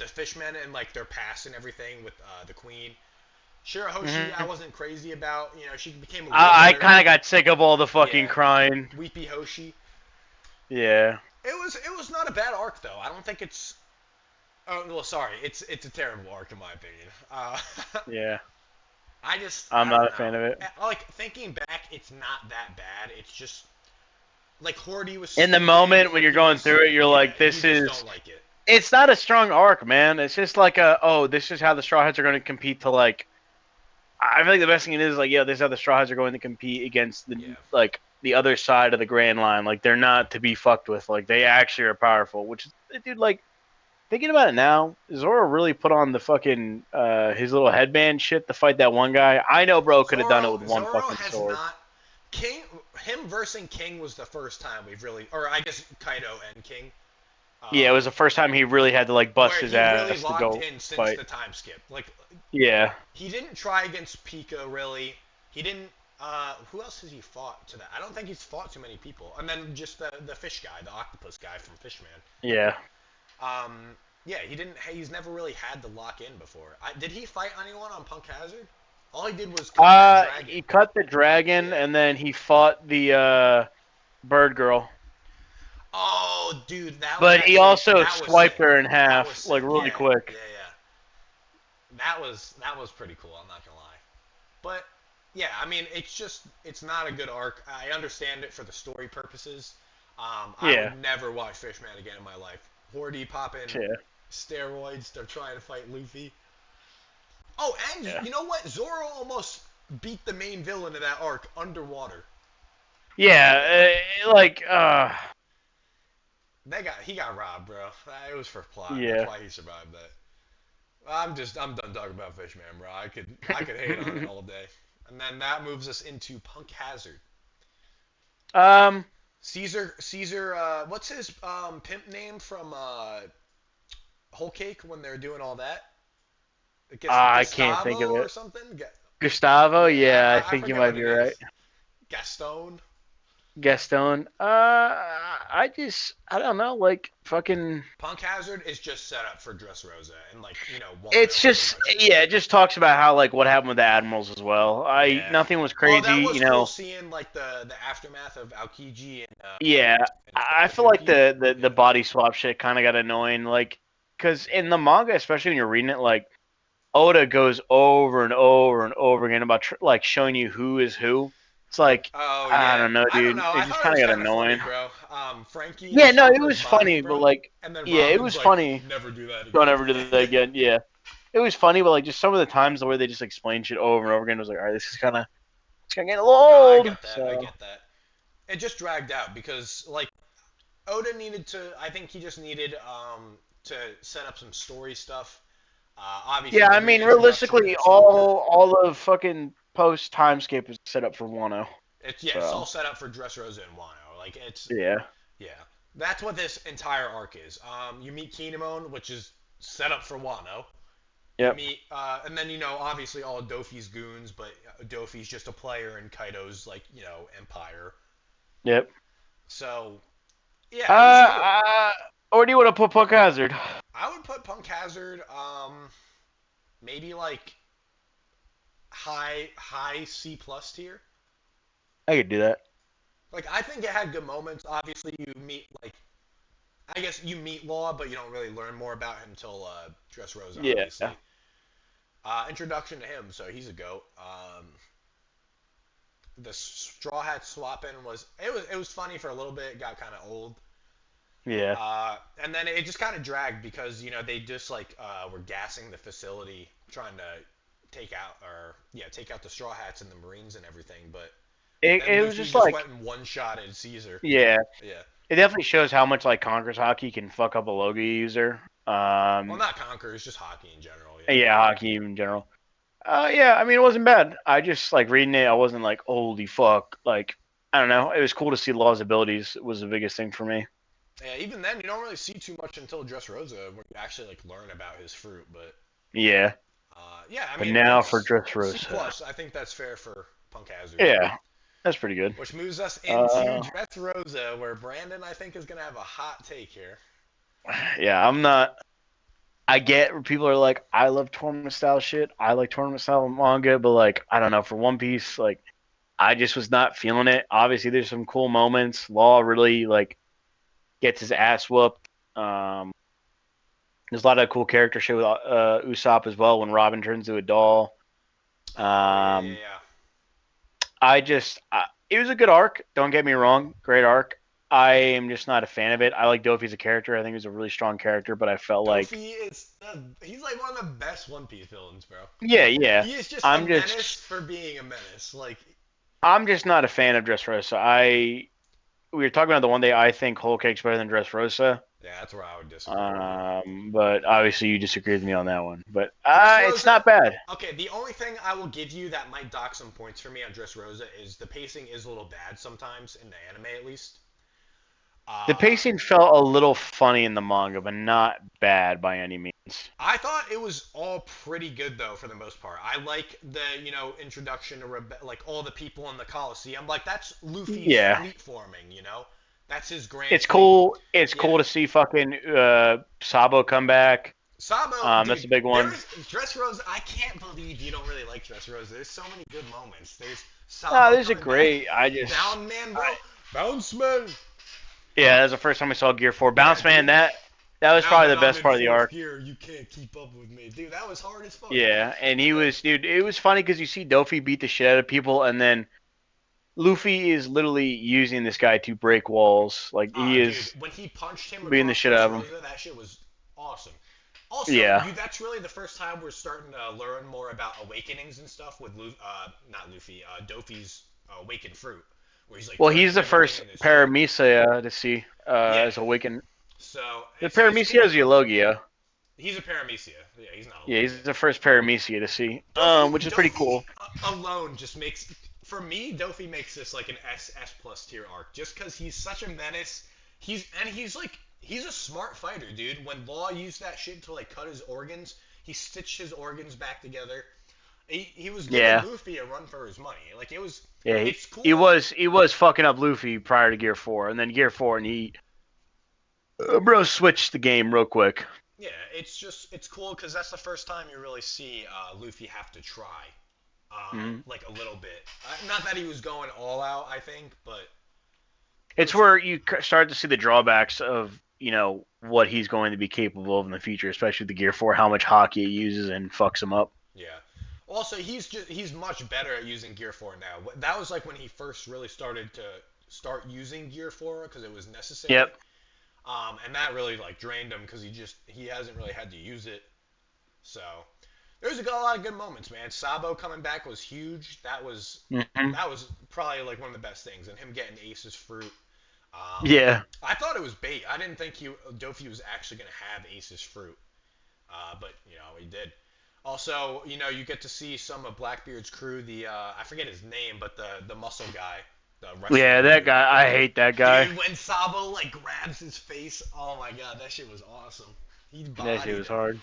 fishmen and like their past and everything with the queen. Shirahoshi, I Hmm. wasn't crazy about. She became a little I better. kind of got sick of all the fucking Yeah, crying. Weepy Hoshi. Yeah. It was not a bad arc though. I don't think it's. Oh well, sorry. It's a terrible arc in my opinion. Yeah. I'm I don't not a know. fan of it. Like thinking back, it's not that bad. It's just like Hordy was In the stupid. moment when Like you're going through it, you're yeah, like, you this just is. don't like it. It's not a strong arc, man. It's just like this is how the Straw Hats are going to compete to like. I feel like the best thing it is like, yeah, this is how the Straw Hats are going to compete against Yeah. the other side of the Grand Line. Like they're not to be fucked with. Like they actually are powerful. Which is, dude, like thinking about it now, Zoro really put on the fucking his little headband shit to fight that one guy. I know, bro, could have done it with one Zoro fucking has sword. not. King him versing King was the first time we've really, or I guess Kaido and King, Yeah, it was the first time he really had to like bust where his he really ass to locked go in since fight. the time skip. Like Yeah. he didn't try against Pika really. He didn't. Who else has he fought to that? I don't think he's fought too many people. And then just the fish guy, the octopus guy from Fishman. Yeah. Yeah, he didn't. He's never really had to lock in before. Did he fight anyone on Punk Hazard? All he did was cut that dragon. He cut the dragon Yeah. and then he fought the bird girl. Oh, dude, But he also that was swiped sick. her in That was half, like sick. really Yeah, quick. yeah, yeah. That was pretty cool. I'm not gonna lie. But yeah, I mean, it's not a good arc. I understand it for the story purposes. I Yeah. would never watch Fishman again in my life. Hordy popping Yeah. steroids. They're trying to fight Luffy. Oh, and Yeah. you know what? Zoro almost beat the main villain of that arc underwater. Yeah. He got robbed, bro. It was for plot. That's Yeah. why he survived that. I'm done talking about Fishman, bro. I could hate on it all day. And then that moves us into Punk Hazard. Caesar, what's his pimp name from Whole Cake when they're doing all that. I can't think Gustavo of or it. something. Gustavo? Yeah, Yeah, I I think you forget what might it be right. is. Gaston. Gaston? I don't know, like fucking. Punk Hazard is just set up for Dressrosa and like It's Wano pretty just much. yeah, it just talks about how like what happened with the admirals as well. Yeah. Nothing was Oh, crazy, that was cool seeing like the aftermath of Aokiji Yeah, and I feel like Kazuki. the Yeah. body swap shit kind of got annoying, like because in the manga, especially when you're reading it, like Oda goes over and over and over again about like showing you who is who. It's like Oh I yeah. don't know, I don't dude. know. It I just thought it kind was of got kind of funny, annoying. bro. Frankie Yeah, just no, talked it to his was body, funny, but bro, like and then yeah, it Robin's was like, funny. "Never do that Don't again." ever do that again. Yeah, it was funny, but like just some of the times where they just explain shit over and over again, I was like, all right, this is kind of it's kind of getting a little No, I old. get that. I So get that. It just dragged out because like Oda needed to. I think he just needed to set up some story stuff. Obviously, yeah, the I mean, reintroduction of realistically, Chopper. all the fucking post timescape is set up for Wano. It's all So set up for Dressrosa and Wano. Like it's yeah, yeah, that's what this entire arc is. You meet Kinemon, which is set up for Wano. You yep, meet, and then obviously all of Dofi's goons, but Dofi's just a player in Kaido's like empire. yep. So yeah, it was cool. Uh, or do you want to put Punk Hazard? I would put Punk Hazard, maybe like high C plus tier. I could do that. Like I think it had good moments. Obviously, you meet like I guess you meet Law, but you don't really learn more about him until Dressrosa, Yeah, obviously. Introduction to him, so he's a goat. The Straw Hat swapping was funny for a little bit. It got kind of old. yeah. And then it just kind of dragged because they just like were gassing the facility, trying to take out the Straw Hats and the Marines and everything. But then It was Luffy just just like went and one shotted Caesar. yeah. Yeah. It definitely shows how much like Conqueror's hockey can fuck up a Logia user. Well, not Conquer, it's just hockey in general. Yeah. Yeah, hockey in general. Yeah, I mean it wasn't bad. I just like reading it. I wasn't like holy fuck. Like I don't know. It was cool to see Law's abilities. Was the biggest thing for me. Yeah. Even then, you don't really see too much until Dressrosa, when you actually like learn about his fruit. But Yeah, yeah, I but mean now for it's C Dressrosa. plus. I think that's fair for Punk Hazard. Yeah, that's pretty good. Which moves us into Uh, Dressrosa, where Brandon I think is gonna have a hot take here. yeah, I'm not. I get where people are like, I love tournament style shit. I like tournament style manga, but like, I don't know. For One Piece, like, I just was not feeling it. Obviously, there's some cool moments. Law really like gets his ass whooped. Um, there's a lot of cool character shit with Usopp as well when Robin turns into a doll. Oh yeah, yeah, Um, yeah. it was a good arc. Don't get me wrong, great arc. I am just not a fan of it. I like Dofi as a character. I think he's a really strong character, but I felt like, Dofi is he's like one of the best One Piece villains, bro. yeah, yeah. He is just a I'm menace just, for being a menace. Like, I'm just not a fan of Dressrosa. We were talking about the one day I think Whole Cake's better than Dressrosa. yeah, that's where I would disagree with you. But obviously you disagree with me on that one. But it's Dressrosa. not bad. Okay, the only thing I will give you that might dock some points for me on Dressrosa is the pacing is a little bad sometimes in the anime at least. The Uh, pacing felt a little funny in the manga, but not bad by any means. I thought it was all pretty good though for the most part. I like the introduction to like all the people in the Coliseum. Like that's Luffy's Yeah, fleet forming. That's his grand it's fleet. cool. It's Yeah, cool to see fucking Sabo come back. Sabo, That's dude. a big There one. is Dressrosa. I can't believe you don't really like Dressrosa. There's so many good moments. There's No, Sabo this is coming back. great. I just, Bound man, bro. I, Bounce man. yeah, that was the first time I saw Gear Four. Yeah, Bounce Man. dude. That was Now probably that the I'm best in part of the fourth arc. gear, you can't keep up with me, dude. That was hard as fuck. Yeah, and he was, dude. It was funny because you see Dofi beat the shit out of people, and then Luffy is literally using this guy to break walls. Like he Dude, is when he punched him beating the across shit out of him. Dressrosa, that shit was awesome. Also, Yeah. that's really the first time we're starting to learn more about awakenings and stuff with not Luffy, Dofi's awakened fruit, where he's like Well, turning he's the everything first into shit. Paramecia to see Yeah. as awakened. So The it's Paramecia cool is though. Eulogia. He's a Paramecia. Yeah, he's not a Yeah, Logia. he's the first Paramecia to see, which is pretty Dofi cool. alone just makes for me. Dofi makes this like an S plus tier arc just because he's such a menace. He's like He's a smart fighter, dude. When Law used that shit to like cut his organs, he stitched his organs back together. He was giving Yeah, Luffy a run for his money. Like it was, yeah. it's He cool. was fucking up Luffy prior to Gear 4, and then Gear 4, and he bro switched the game real quick. Yeah, it's cool because that's the first time you really see Luffy have to try, Hmm. like a little bit. Not that he was going all out, I think, but it It's was where you start to see the drawbacks of what he's going to be capable of in the future, especially with the Gear 4, how much hockey he uses and fucks him up. yeah. Also, he's much better at using Gear 4 now. That was like when he first really started to start using Gear 4 because it was necessary. Yep. And that really like drained him because he hasn't really had to use it. So there's a lot of good moments, man. Sabo coming back was huge. Hmm. That was probably like one of the best things, and him getting Ace's fruit. Um, Yeah. I thought it was bait. I didn't think Dofi was actually gonna have Ace's fruit, but he did. Also, you get to see some of Blackbeard's crew. I forget his name, but the muscle guy, the Yeah, wrestling that dude. guy. I hate that guy. Dude, when Sabo like grabs his face, oh my god, that shit was awesome. He That shit bodied was him. hard.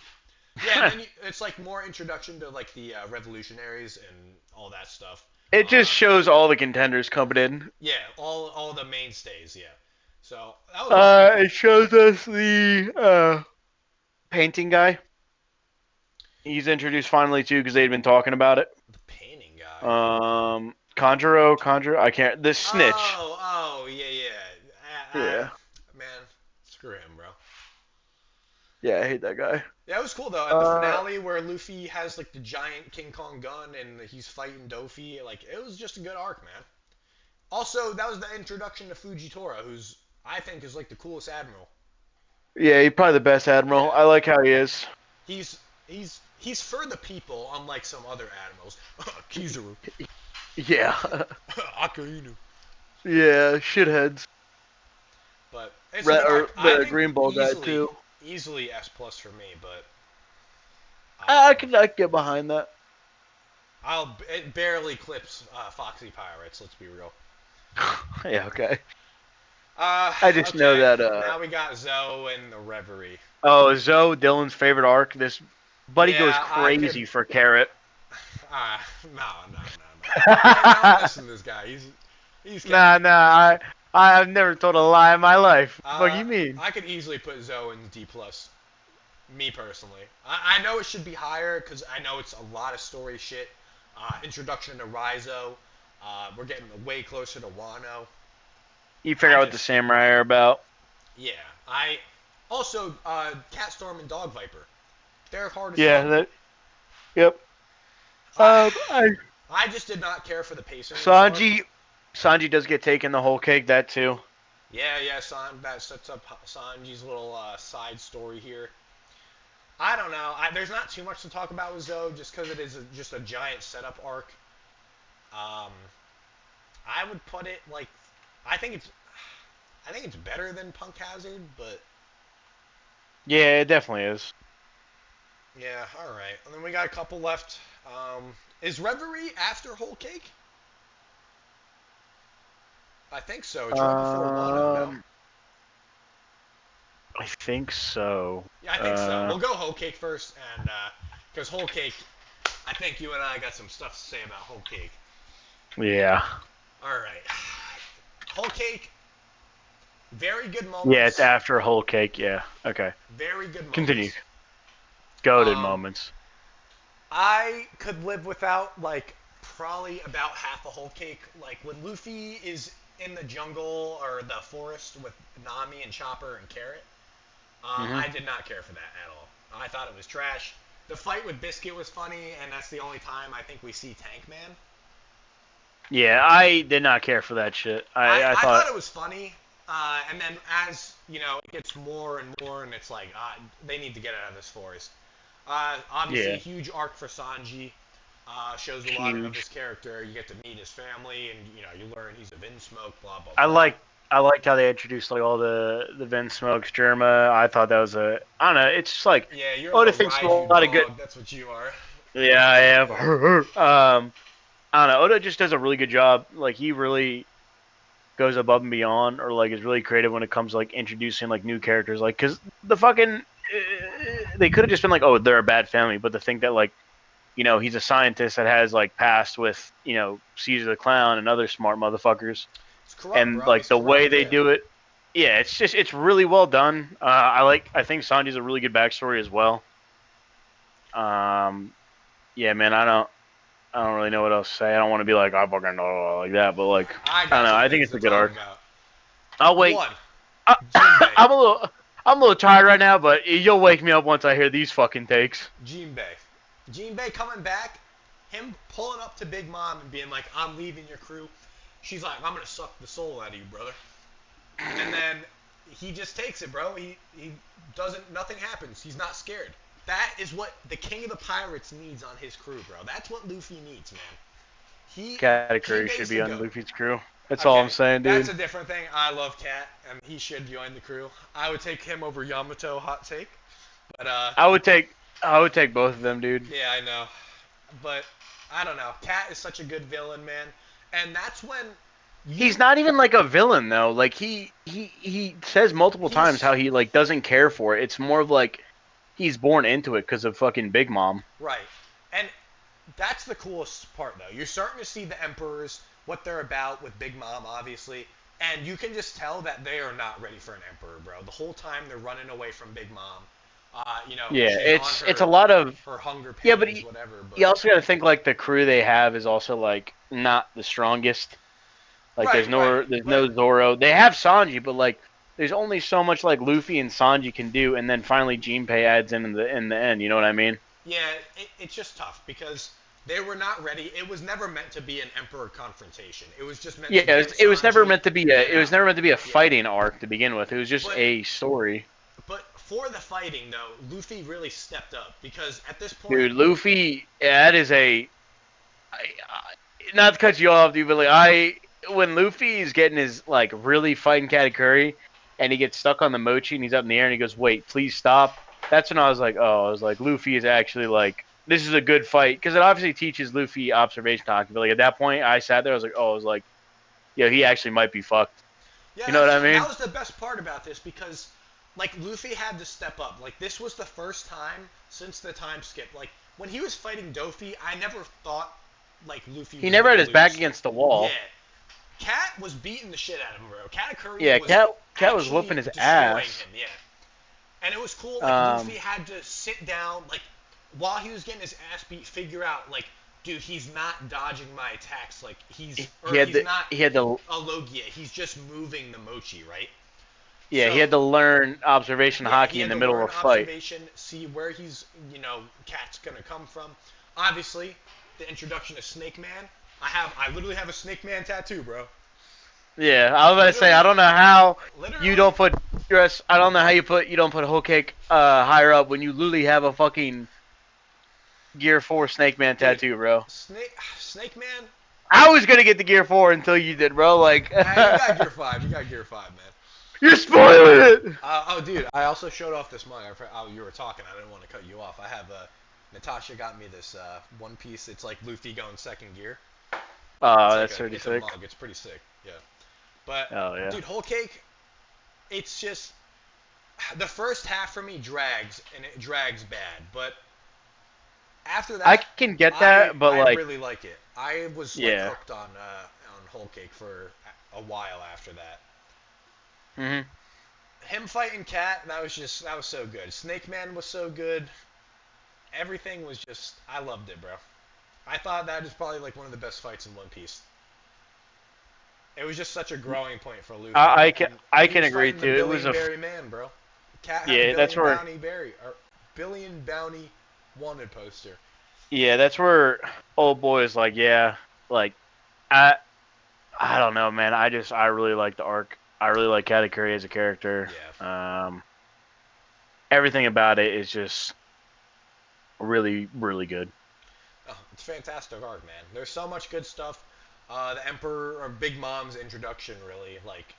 Yeah, and then it's like more introduction to like the revolutionaries and all that stuff. It just Uh, shows all the contenders coming in. yeah, all the mainstays. Yeah, so that was all pretty cool. It shows us the painting guy. He's introduced finally too because they'd been talking about it. The painting guy. Conjuro. I can't. The snitch. Oh, yeah, yeah. Yeah. Man, screw him, bro. Yeah, I hate that guy. Yeah, it was cool though. At the Uh, finale where Luffy has like the giant King Kong gun and he's fighting Dofi, like it was just a good arc, man. Also, that was the introduction to Fujitora, who's I think is like the coolest admiral. yeah, he's probably the best admiral. Yeah, I like how he is. he's for the people, unlike some other admirals. Kizaru, Yeah. Akainu. Yeah, shitheads. But it's a Red good or arc. I the think green ball guy too. easily S plus for me. But I can get behind that. it barely clips Foxy Pirates. Let's be real. Yeah, okay. Uh, I just know okay. that Now we got Zoe and the Reverie. Zoe, Dylan's favorite arc. This buddy goes Yeah, I could. crazy for Carrot. No. I don't listen to this guy. He's Nah, capping. nah, I've never told a lie in my life. What do Uh, you mean? I could easily put Zoe in D plus. Me personally, I know it should be higher because I know it's a lot of story shit. Introduction to Rizo. We're getting way closer to Wano. You figure I out what the just, samurai are about. yeah. I also Catstorm and Dog Viper. They're hard as Yeah, fuck. that. Yep. I, I I just did not care for the pacing in this arc. Sanji does get taken the whole cake. That too. Yeah. That sets up Sanji's little side story here. I don't know. There's not too much to talk about with Zoe, just because it is just a giant setup arc. Um, I would put it like, I think it's, I think it's better than Punk Hazard, but Yeah, it definitely is. yeah, all right. And then we got a couple left. Is Reverie after Whole Cake? I think so. It's right before Wano. No. Um, I think so. Yeah, I think so. We'll go Whole Cake first, and because Whole Cake, I think you and I got some stuff to say about Whole Cake. Yeah. All right. Whole Cake, very good Yeah, it's moments. after whole cake. Yeah. Okay. Very good Continue. moments. Goaded Um, moments. I could live without like probably about half a whole cake. Like when Luffy is in the jungle or the forest with Nami and Chopper and Carrot. Hmm. I did not care for that at all. I thought it was trash. The fight with Biscuit was funny, and that's the only time I think we see Tank Man. Yeah, I did not care for that shit. I I thought. thought it was funny, and then as it gets more and more, and it's like they need to get out of this forest. Obviously, Yeah. a huge arc for Sanji. Shows a lot of his Huge. character. You get to meet his family, and you learn he's a Vinsmoke. Blah blah I blah. like. I liked how they introduced like all the Vin Smokes, Germa. I thought that was a. I don't know. It's just like Yeah, you're a Oda little thinks of a Raiju lot of good. dog. That's what you are. Yeah, I am. I don't know. Oda just does a really good job. Like he really goes above and beyond, or like is really creative when it comes to like introducing like new characters. Like, because the fucking they could have just been like, oh, they're a bad family, but to think that like he's a scientist that has like passed with Caesar the Clown and other smart motherfuckers, It's corrupt, and bro. like He's the way corrupt. they Yeah. do it, yeah, it's really well done. I think Sanji's a really good backstory as well. Um, yeah, man, I don't really know what else to say. I don't want to be like I fucking know like that, but like I I don't got know. some I think things it's to a good talk arc. about. I'll wait. One, I, Jinbei. I'm a little tired right now, but you'll wake me up once I hear these fucking takes. Jinbei. Jinbei coming back, him pulling up to Big Mom and being like, I'm leaving your crew. She's like, I'm going to suck the soul out of you, brother. And then he just takes it, bro. He doesn't, nothing happens. He's not scared. That is what the king of the pirates needs on his crew, bro. That's what Luffy needs, man. Katakuri should Jinbei's the be on goat. Luffy's crew. That's all I'm Okay, saying, that's dude. a different thing. I love Cat, and he should join the crew. I would take him over Yamato, hot take. But I would take both of them, dude. yeah, I know. But I don't know. Cat is such a good villain, man. And that's when you He's not even like a villain though. Like he says multiple times he's how he like doesn't care for it. It's more of like he's born into it because of fucking Big Mom. right. And that's the coolest part though. You're starting to see the emperors, what they're about with Big Mom, obviously. And you can just tell that they are not ready for an emperor, bro. The whole time they're running away from Big Mom. Yeah, She's on it's a her lot of hunger yeah, but pains, whatever. you But also got to think like the crew they have is also like not the strongest. Like right, right. there's But no Zoro. They have Sanji, but like there's only so much like Luffy and Sanji can do, and then finally Jinpei adds in the end. You know what I mean? yeah, it's just tough because they were not ready. It was never meant to be an emperor confrontation. It was just meant Yeah, to get it was never Sanji, meant to be get it was out. never meant to be a Yeah, fighting arc to begin with. It was just but a story. for the fighting though, Luffy really stepped up because at this point, Dude, Luffy, that is not to cut you off, dude, but like when Luffy is getting his like really fighting Katakuri, and he gets stuck on the mochi and he's up in the air and he goes, "Wait, please stop." That's when I was like, "Oh, I was like, Luffy is actually like this is a good fight," because it obviously teaches Luffy observation hockey. But like at that point, I sat there, I was like, "Oh, I was like, yeah, he actually might be fucked." yeah, You know what I that mean? was the best part about this because like Luffy had to step up. Like this was the first time since the time skip. Like when he was fighting Dofi, I never thought like Luffy He was never gonna had his back lose. against the Yeah, wall. Cat was beating the shit out of him, bro. Katakuri Yeah, was Cat was whooping actually his destroying ass. him. Yeah, and it was cool. Like Luffy Um, had to sit down, like while he was getting his ass beat, figure out like, dude, he's not dodging my attacks. Like he's not he had the a Logia. He's just moving the mochi, right? yeah, he So had to learn observation yeah, he hockey in had the to middle learn of a fight. observation, see where he's Cat's gonna come from. Obviously, the introduction of Snake Man. I literally have a Snake Man tattoo, bro. Yeah, I was about to say I Literally, don't know how you literally. don't put dress. I don't know how you don't put whole cake higher up when you literally have a fucking Gear 4 Snake Man Dude, tattoo, bro. Snake Man. I was gonna get the Gear 4 until you did, bro. Like You got Gear 5. You got Gear 5, man. you're spoiling it. Oh, dude, I also showed off this mug. Oh, you were talking. I didn't want to cut you off. I have Natasha got me this one piece. It's like Luffy going second gear. Oh, that's pretty It's a sick. mug. It's pretty sick. Yeah. But Oh yeah. dude, whole cake. It's just the first half for me drags and it drags bad. But after I that, can get I that, but I like really like it. I was like yeah. hooked on whole cake for a while after that. Mhm. Him fighting Cat, that was so good. Snake Man was so good. Everything was just I loved it, bro. I thought that is probably like one of the best fights in One Piece. It was just such a growing point for Luffy, and I he can was agree fighting the too. It was billion a berry man, bro. Cat had the yeah. That's billion where bounty berry or billion bounty wanted poster. yeah. That's where old boy is like yeah. Like I I don't know, man. I really like the arc. I really like Katakuri as a character. Yeah. Everything about it is just really, really good. Oh, it's fantastic arc, man. There's so much good stuff. The Emperor or Big Mom's introduction, really, like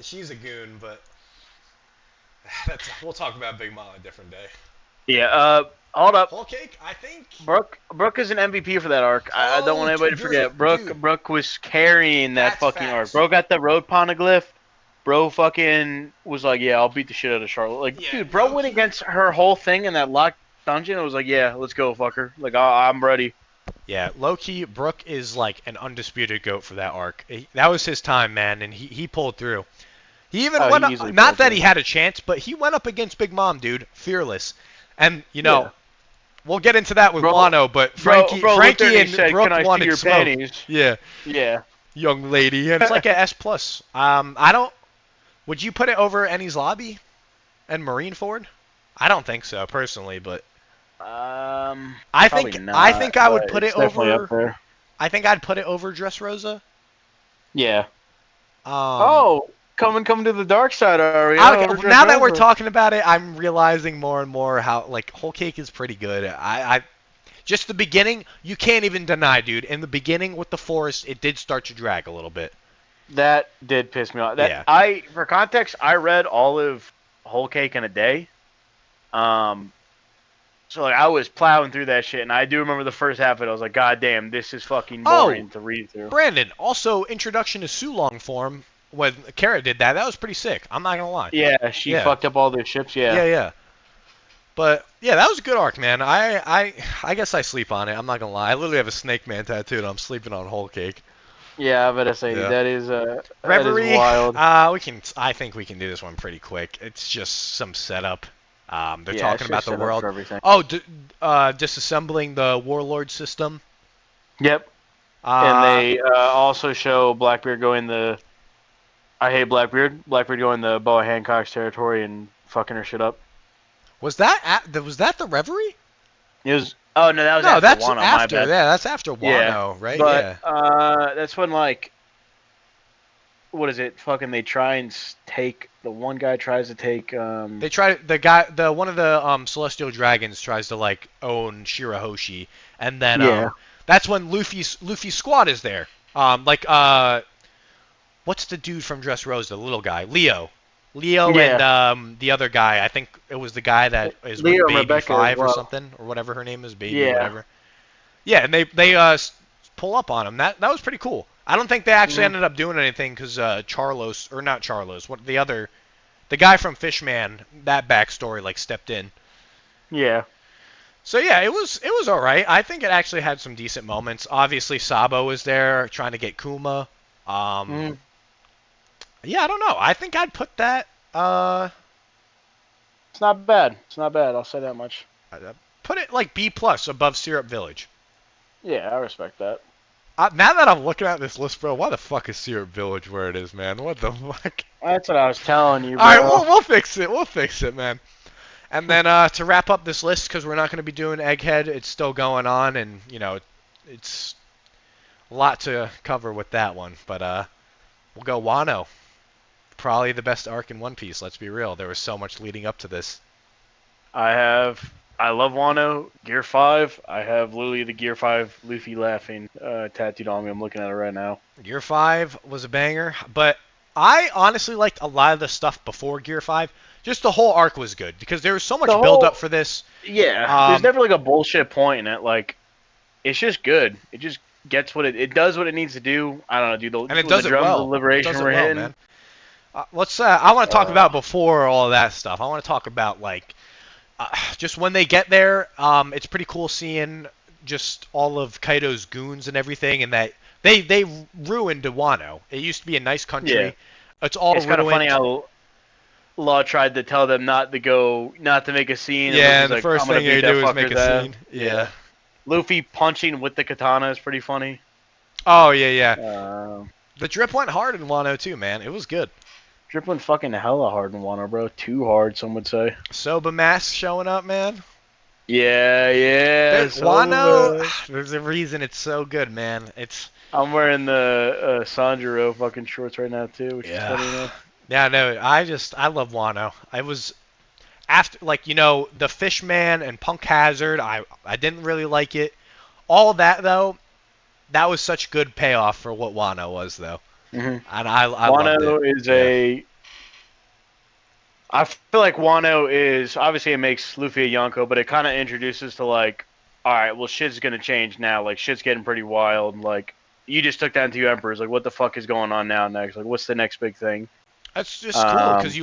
she's a goon, but we'll talk about Big Mom a different day. Yeah. Hold up. Whole cake, I think. Brooke is an MVP for that arc. I don't want Oh, anybody to forget. dude, Brooke was carrying that that's fucking arc. facts. Bro got the road poneglyph. Bro fucking was like, yeah, I'll beat the shit out of Charlotte. Like, Yeah, dude, bro low went key. against her whole thing in that locked dungeon. I was like, yeah, let's go, fucker. Like, I'm ready. Yeah, low key. Brooke is like an undisputed goat for that arc. That was his time, man, and he pulled through. He even Oh, went he up. easily Not pulled that through. he had a chance, but he went up against Big Mom, dude, fearless. And Yeah. we'll get into that with Bro, Wano, but bro looked there Frankie and he and said, "Can Brooke I see wanted your smoke. panties?" Yeah, Yeah. young lady. And it's like a S plus. I don't. Would you put it over Ennie's Lobby and Marineford? I don't think so personally, but Probably I not, think I would but put it it's definitely up over. there. I think I'd put it over Dressrosa. Yeah. Um, Oh, coming to the dark side, are we? okay, Over now that we're Dressrosa. talking about it, I'm realizing more and more how like Whole Cake is pretty good. I just the beginning, you can't even deny, dude. In the beginning with the forest, it did start to drag a little bit. That did piss me off. Yeah. For context, I read all of Whole Cake in a day. Um, so like I was plowing through that shit, and I do remember the first half of it. I was like, God damn, this is fucking Oh, boring to read through. Brandon, also introduction to Sulong form when Kara did that. That was pretty sick. I'm not gonna lie. Yeah, she Yeah. fucked up all their ships. Yeah, Yeah, yeah. But yeah, that was a good arc, man. I guess I sleep on it. I'm not gonna lie. I literally have a Snake Man tattooed. I'm sleeping on Whole Cake. yeah. I better say Yeah. that is Reverie. wild. We can. I think we can do this one pretty quick. It's just some setup. They're Yeah, talking it's about just the set up world. for everything. Oh, disassembling the warlord system. Yep. And Uh, they also show Blackbeard going the. I hate Blackbeard. Blackbeard going the Boa Hancock's territory and fucking her shit up. was that the Reverie? It was. Oh no, that was No, after that's Wano. My after. bad. Yeah, that's after Yeah, Wano, right? but Yeah. that's when like what is it? Fucking they try and take the one guy tries to take They try the guy the one of the celestial dragons tries to like own Shirahoshi, and then yeah, that's when Luffy's squad is there. Like what's the dude from Dressrosa, the little guy? Leo and yeah. the other guy. I think it was the guy that is with Leo and Baby Rebecca as 5 or well. something or whatever her name is, Baby Yeah. whatever. Yeah, and they pull up on him. That was pretty cool. I don't think they actually Mhm. ended up doing anything because Charlos or not Charlos, what the guy from Fishman, that backstory like stepped in. Yeah. So yeah, it was all right. I think it actually had some decent moments. Obviously, Sabo was there trying to get Kuma. Um, Mhm. yeah, I don't know. I think I'd put that. It's not bad. It's not bad. I'll say that much. Put it like B plus above Syrup Village. Yeah, I respect that. Now that I'm looking at this list, bro, why the fuck is Syrup Village where it is, man? What the fuck? That's what I was telling you, All right, bro. we'll fix it. We'll fix it, man. And then to wrap up this list, because we're not going to be doing Egghead, it's still going on, and it's a lot to cover with that one. But we'll go Wano. Probably the best arc in One Piece. Let's be real. There was so much leading up to this. I love Wano Gear 5. I have literally the Gear 5 Luffy laughing tattooed on me. I'm looking at it right now. Gear 5 was a banger, but I honestly liked a lot of the stuff before Gear 5. Just the whole arc was good because there was so The much build up whole for this. Yeah, there's Um, never like a bullshit point in it. Like it's just good. It just gets it does what it needs to do. I don't know, dude. and it When the does it drums of well. It liberation does it were well, hitting, man. Let's. I want to talk uh, about before all of that stuff. I want to talk about like just when they get there. It's pretty cool seeing just all of Kaido's goons and everything, and that they ruined Wano. It used to be a nice yeah, country. It's all it's kind of funny ruined. how Law tried to tell them not to make a scene, and Yeah, Luffy's and the like, first "I'm gonna thing beat they that do is make fucker's a ass." scene. Yeah. Yeah, Luffy punching with the katana is pretty funny. Oh yeah, yeah. Uh, The drip went hard in Wano too, man. It was good. Dripping fucking hella hard in Wano, bro. Too hard, some would say. Soba mask showing up, man. Yeah, yeah, Dude, so Wano, bad. there's a reason it's so good, man. It's I'm wearing the Sanjuro fucking shorts right now too, which is yeah. funny enough. Yeah, no, I love Wano. I was after like the Fishman and Punk Hazard. I didn't really like it. All of that though, that was such good payoff for what Wano was though, hmm and I loved it. Wano is Yeah. I feel like Wano is obviously it makes Luffy a Yonko, but it kind of introduces to like, all right, well, shit's gonna change now. Like, shit's getting pretty wild. Like, you just took down two emperors. Like, what the fuck is going on now? Next, like, what's the next big thing? That's just cool because Um,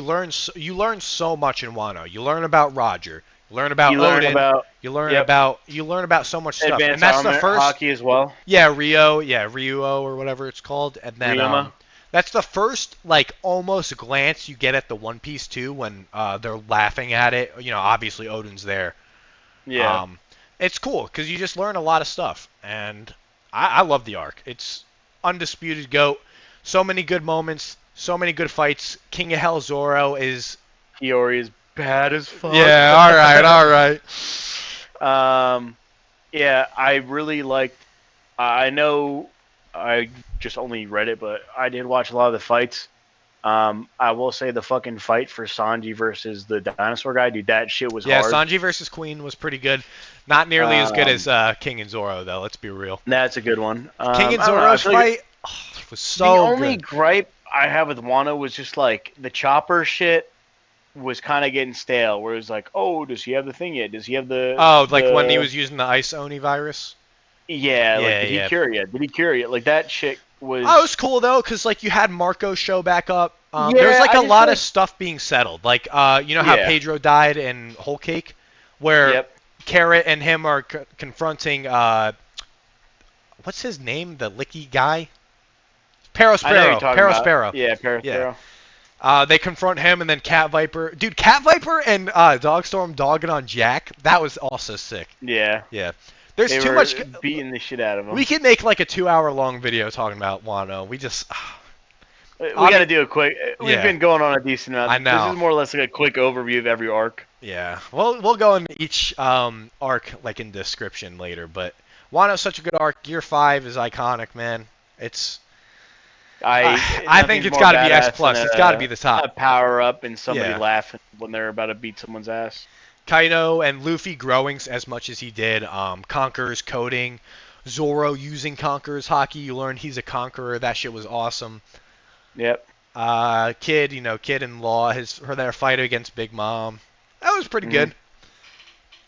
you learn so much in Wano. You learn about Roger, you learn about you learn Odin, about yep, you learn about so much stuff, and advanced that's the armament first. hockey as well. Yeah, Rio, yeah, Ryuo or whatever it's called, and then Ryuma. that's the first like almost glance you get at the One Piece too when they're laughing at it. You know, obviously Odin's there. Yeah, Um, it's cool because you just learn a lot of stuff, and I love the arc. It's undisputed goat. So many good moments, so many good fights. King of Hell Zoro is Hiyori is bad as fuck. yeah, all right, all right. um, yeah, I really liked. I know I just only read it, but I did watch a lot of the fights. I will say the fucking fight for Sanji versus the dinosaur guy, dude, that shit was Yeah, hard. Sanji versus Queen was pretty good. Not nearly as good as Um, King and Zoro though. Let's be real. that's a good one. King and I don't know. I Zoro's feel like fight was the so only good. gripe I have with Wano was just like the chopper shit was kind of getting stale. Where it's like, oh, does he have the thing yet? Does he have Oh, like when he the was using the Ice Oni virus. yeah? Like, Yeah, did he yeah. cure it yet? Did he cure it yet? Like that shit Oh, it was was. cool though, cause like you had Marco show back up. There was Yeah, like I a just feel lot of like stuff being settled. Like you know how yeah. Pedro died in Whole Cake, where Yep. Carrot and him are confronting what's his name, the Licky guy, I know who you're Perospero. talking about. Perospero. Yeah, Paris Yeah. Sparrow. They confront him and then Cat Viper. Dude, Cat Viper and Dogstorm dogging on Jack. That was also sick. Yeah, Yeah. There's they too much. were beating the shit out of We him. could make like a 2 hour long video talking about Wano. We just. We I got mean, to do a quick. We've yeah. been going on a decent I amount. This is know. more or less like a quick overview of every arc. Yeah. We'll go into each arc like in description later, but Wano's such a good arc. Gear 5 is iconic, man. It's. I think Nothing's it's more got to be S badass than plus. It's got to be the a top. power up and somebody Yeah. laughing when they're about to beat someone's ass. Kaido and Luffy growing as much as he did. Conqueror's coding. Zoro using Conqueror's hockey. You learn he's a conqueror. That shit was awesome. Yep. Kid, Kid in Law, their fight against Big Mom. That was pretty hmm good.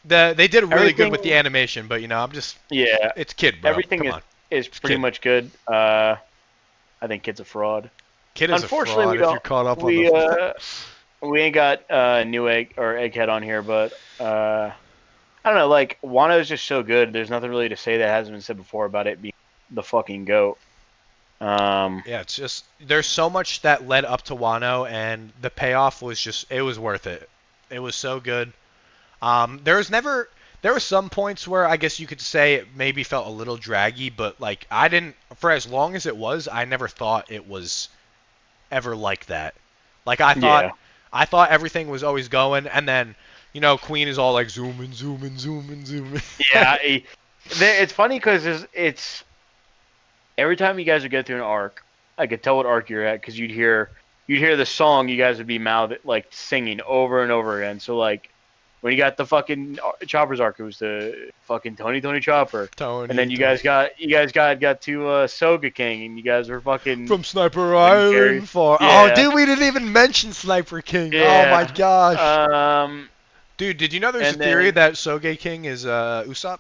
They did really good with the Everything. animation, but I'm just Yeah. it's Kid, bro. Everything Come is on, is it's pretty Kid. much good. I think Kid's a fraud. Kid is a Unfortunately, we fraud if you're don't. caught up on We the. we ain't got new egg or egghead on here, but I don't know. Like Wano is just so good. There's nothing really to say that hasn't been said before about it being the fucking goat. Yeah, it's just there's so much that led up to Wano, and the payoff was just it was worth it. It was so good. There were some points where I guess you could say it maybe felt a little draggy, but like I didn't for as long as it was, I never thought it was ever like that. Like Yeah. I thought everything was always going, and then Queen is all like zoom in, zoom in, zoom in, zoom in. Yeah. It's funny because it's every time you guys would go through an arc, I could tell what arc you're at because you'd hear the song you guys would be mouth like singing over and over again. So like when you got the fucking Chopper's arc, it was the fucking Tony Chopper, and then Tony, you Tony. guys got to Soga King, and you guys were fucking From Sniper winning carries. Island for oh, Yeah, dude, we didn't even mention Sniper King. Oh my yeah. gosh, Um, dude, did you know there's a and theory then that Soge King is Usopp?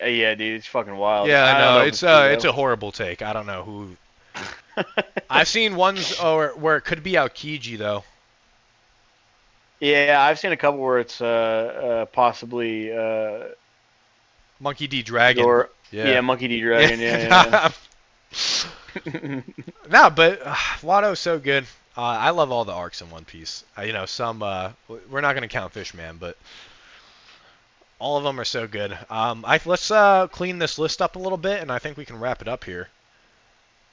yeah, dude, it's fucking wild. Yeah, I I don't know know if it's it's true it's though. a horrible take. I don't know who. I've seen ones where it could be Aokiji though. Yeah, I've seen a couple where it's possibly Monkey D Dragon. Zor. Yeah. Yeah, Monkey D. Yeah. Dragon. Yeah, yeah. No, but Wano's so good. I love all the arcs in One Piece. Some we're not gonna count Fishman, but all of them are so good. Let's clean this list up a little bit, and I think we can wrap it up here.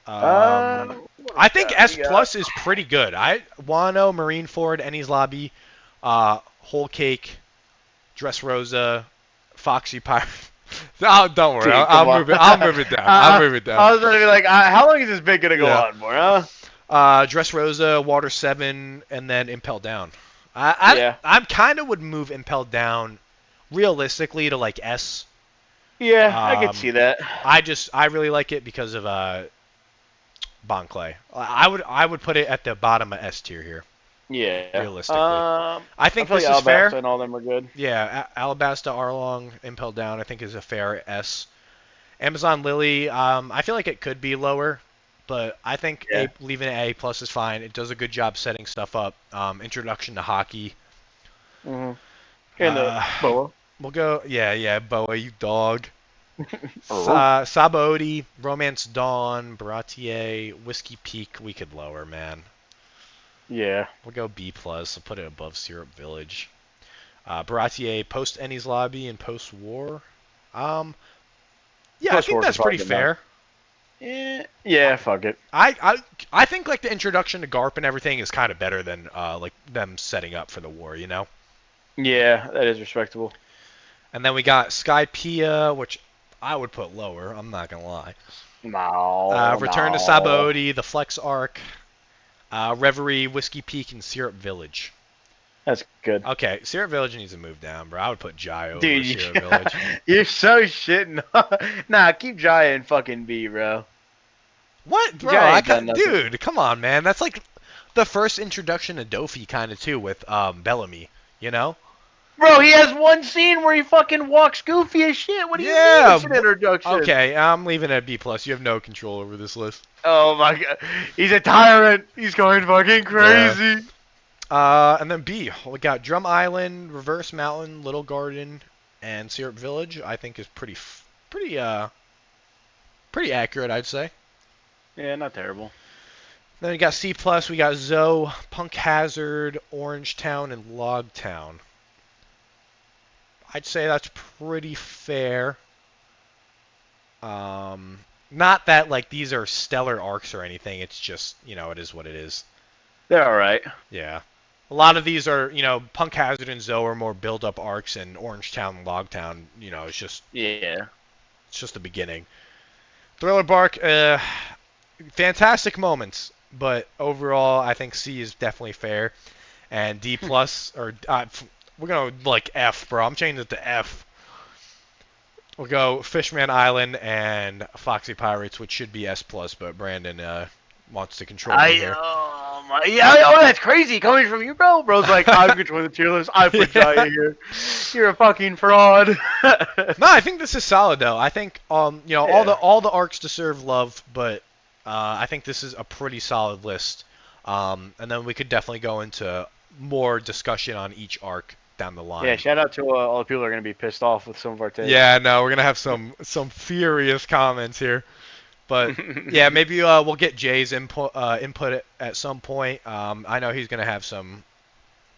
What do I we think got? S We got. plus is pretty good. Wano, Marineford, Enies Lobby, Whole Cake, Dressrosa, Foxy Pirate. Oh, don't worry. Dude, I'll come on. move it. I'll move it down. I'll move it down. I was gonna be like, how long is this bit gonna go Yeah. on for, huh? Dressrosa, Water 7, and then Impel Down. Yeah. I'm kind of would move Impel Down realistically to like S. Yeah, I could Um, see that. I really like it because of Bon Clay. I would put it at the bottom of S tier here. Yeah. realistically. I I think feel like this is Alabasta fair. and all them are good. Yeah, Alabasta, Arlong, Impel Down, I think is a fair S. Amazon Lily, I feel like it could be lower, but I think Yeah. leaving it A plus is fine. It does a good job setting stuff up. Introduction to hockey. Mm-hmm. And the Uh, Boa. we'll go, yeah, Boa, you dog. Oh. Sabaody, Romance Dawn, Baratier, Whiskey Peak, we could lower, man. Yeah. We'll go B plus. We'll put it above Syrup Village. Baratier, post Ennie's Lobby and post War. Um, yeah, I Post think war could that's pretty probably go down. fair. Yeah, fuck it. I think like the introduction to Garp and everything is kind of better than like them setting up for the war, you know. Yeah, that is respectable. And then we got Skypiea, which I would put lower. I'm not gonna lie. No, Return to no. Sabaody, the Flex Arc, Reverie, Whiskey Peak, and Syrup Village. That's good. Okay, Syrup Village needs to move down, bro. I would put Jai over Dude, Syrup Village. you're so shitting. Nah, keep Jaya and fucking B, bro. What, bro? Jaya ain't done nothing. Dude, come on, man. That's like the first introduction to Dofi, kind of too, with Bellamy. You know? Bro, he has one scene where he fucking walks goofy as shit. What do you mean Yeah. it's an introduction? Okay, I'm leaving it at B plus. You have no control over this list. Oh my god. He's a tyrant. He's going fucking Yeah. crazy. And then B, we got Drum Island, Reverse Mountain, Little Garden, and Syrup Village. I think is pretty accurate, I'd say. Yeah, not terrible. Then we got C plus. We got Zoe, Punk Hazard, Orange Town, and Log Town. I'd say that's pretty fair. Not that like these are stellar arcs or anything. It's just it is what it is. They're alright. Yeah. A lot of these are, Punk Hazard and Zoe are more build-up arcs, and Orange Town and Logtown, Yeah. it's just the beginning. Thriller Bark, fantastic moments, but overall, I think C is definitely fair, and D plus or we're gonna like F, bro. I'm changing it to F. We'll go Fishman Island and Foxy Pirates, which should be S plus, but Brandon wants to control me here. Yeah, oh, that's crazy coming from you, bro. Bro's like, I'm controlling the tier list. I put Jaya here. You're a fucking fraud. No, I think this is solid though. I think Yeah. all the arcs deserve love, but I think this is a pretty solid list. And then we could definitely go into more discussion on each arc down the Yeah, line. shout out to all the people that are going to be pissed off with some of our takes. Yeah, no, we're gonna have some furious comments here. But yeah, maybe we'll get Jay's input at some point. I know he's gonna have some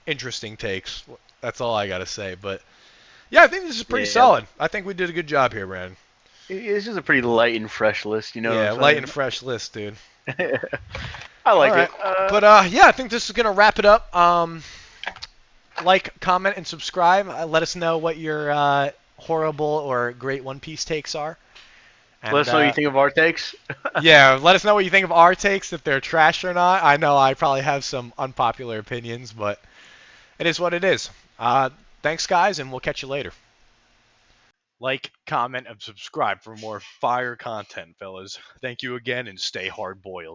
interesting takes. That's all I gotta say. But yeah, I think this is pretty Yeah. solid. I think we did a good job here, Brandon. This is a pretty light and fresh list, you know Yeah, what light and I'm fresh list, dude. saying? I All like right, it. but yeah, I think this is gonna wrap it up. Like, comment, and subscribe. Let us know what your horrible or great One Piece takes are. Let And us know what you think of our takes. yeah, let us know what you think of our takes, if they're trash or not. I know I probably have some unpopular opinions, but it is what it is. Thanks, guys, and we'll catch you later. Like, comment, and subscribe for more fire content, fellas. Thank you again, and stay hard boiled.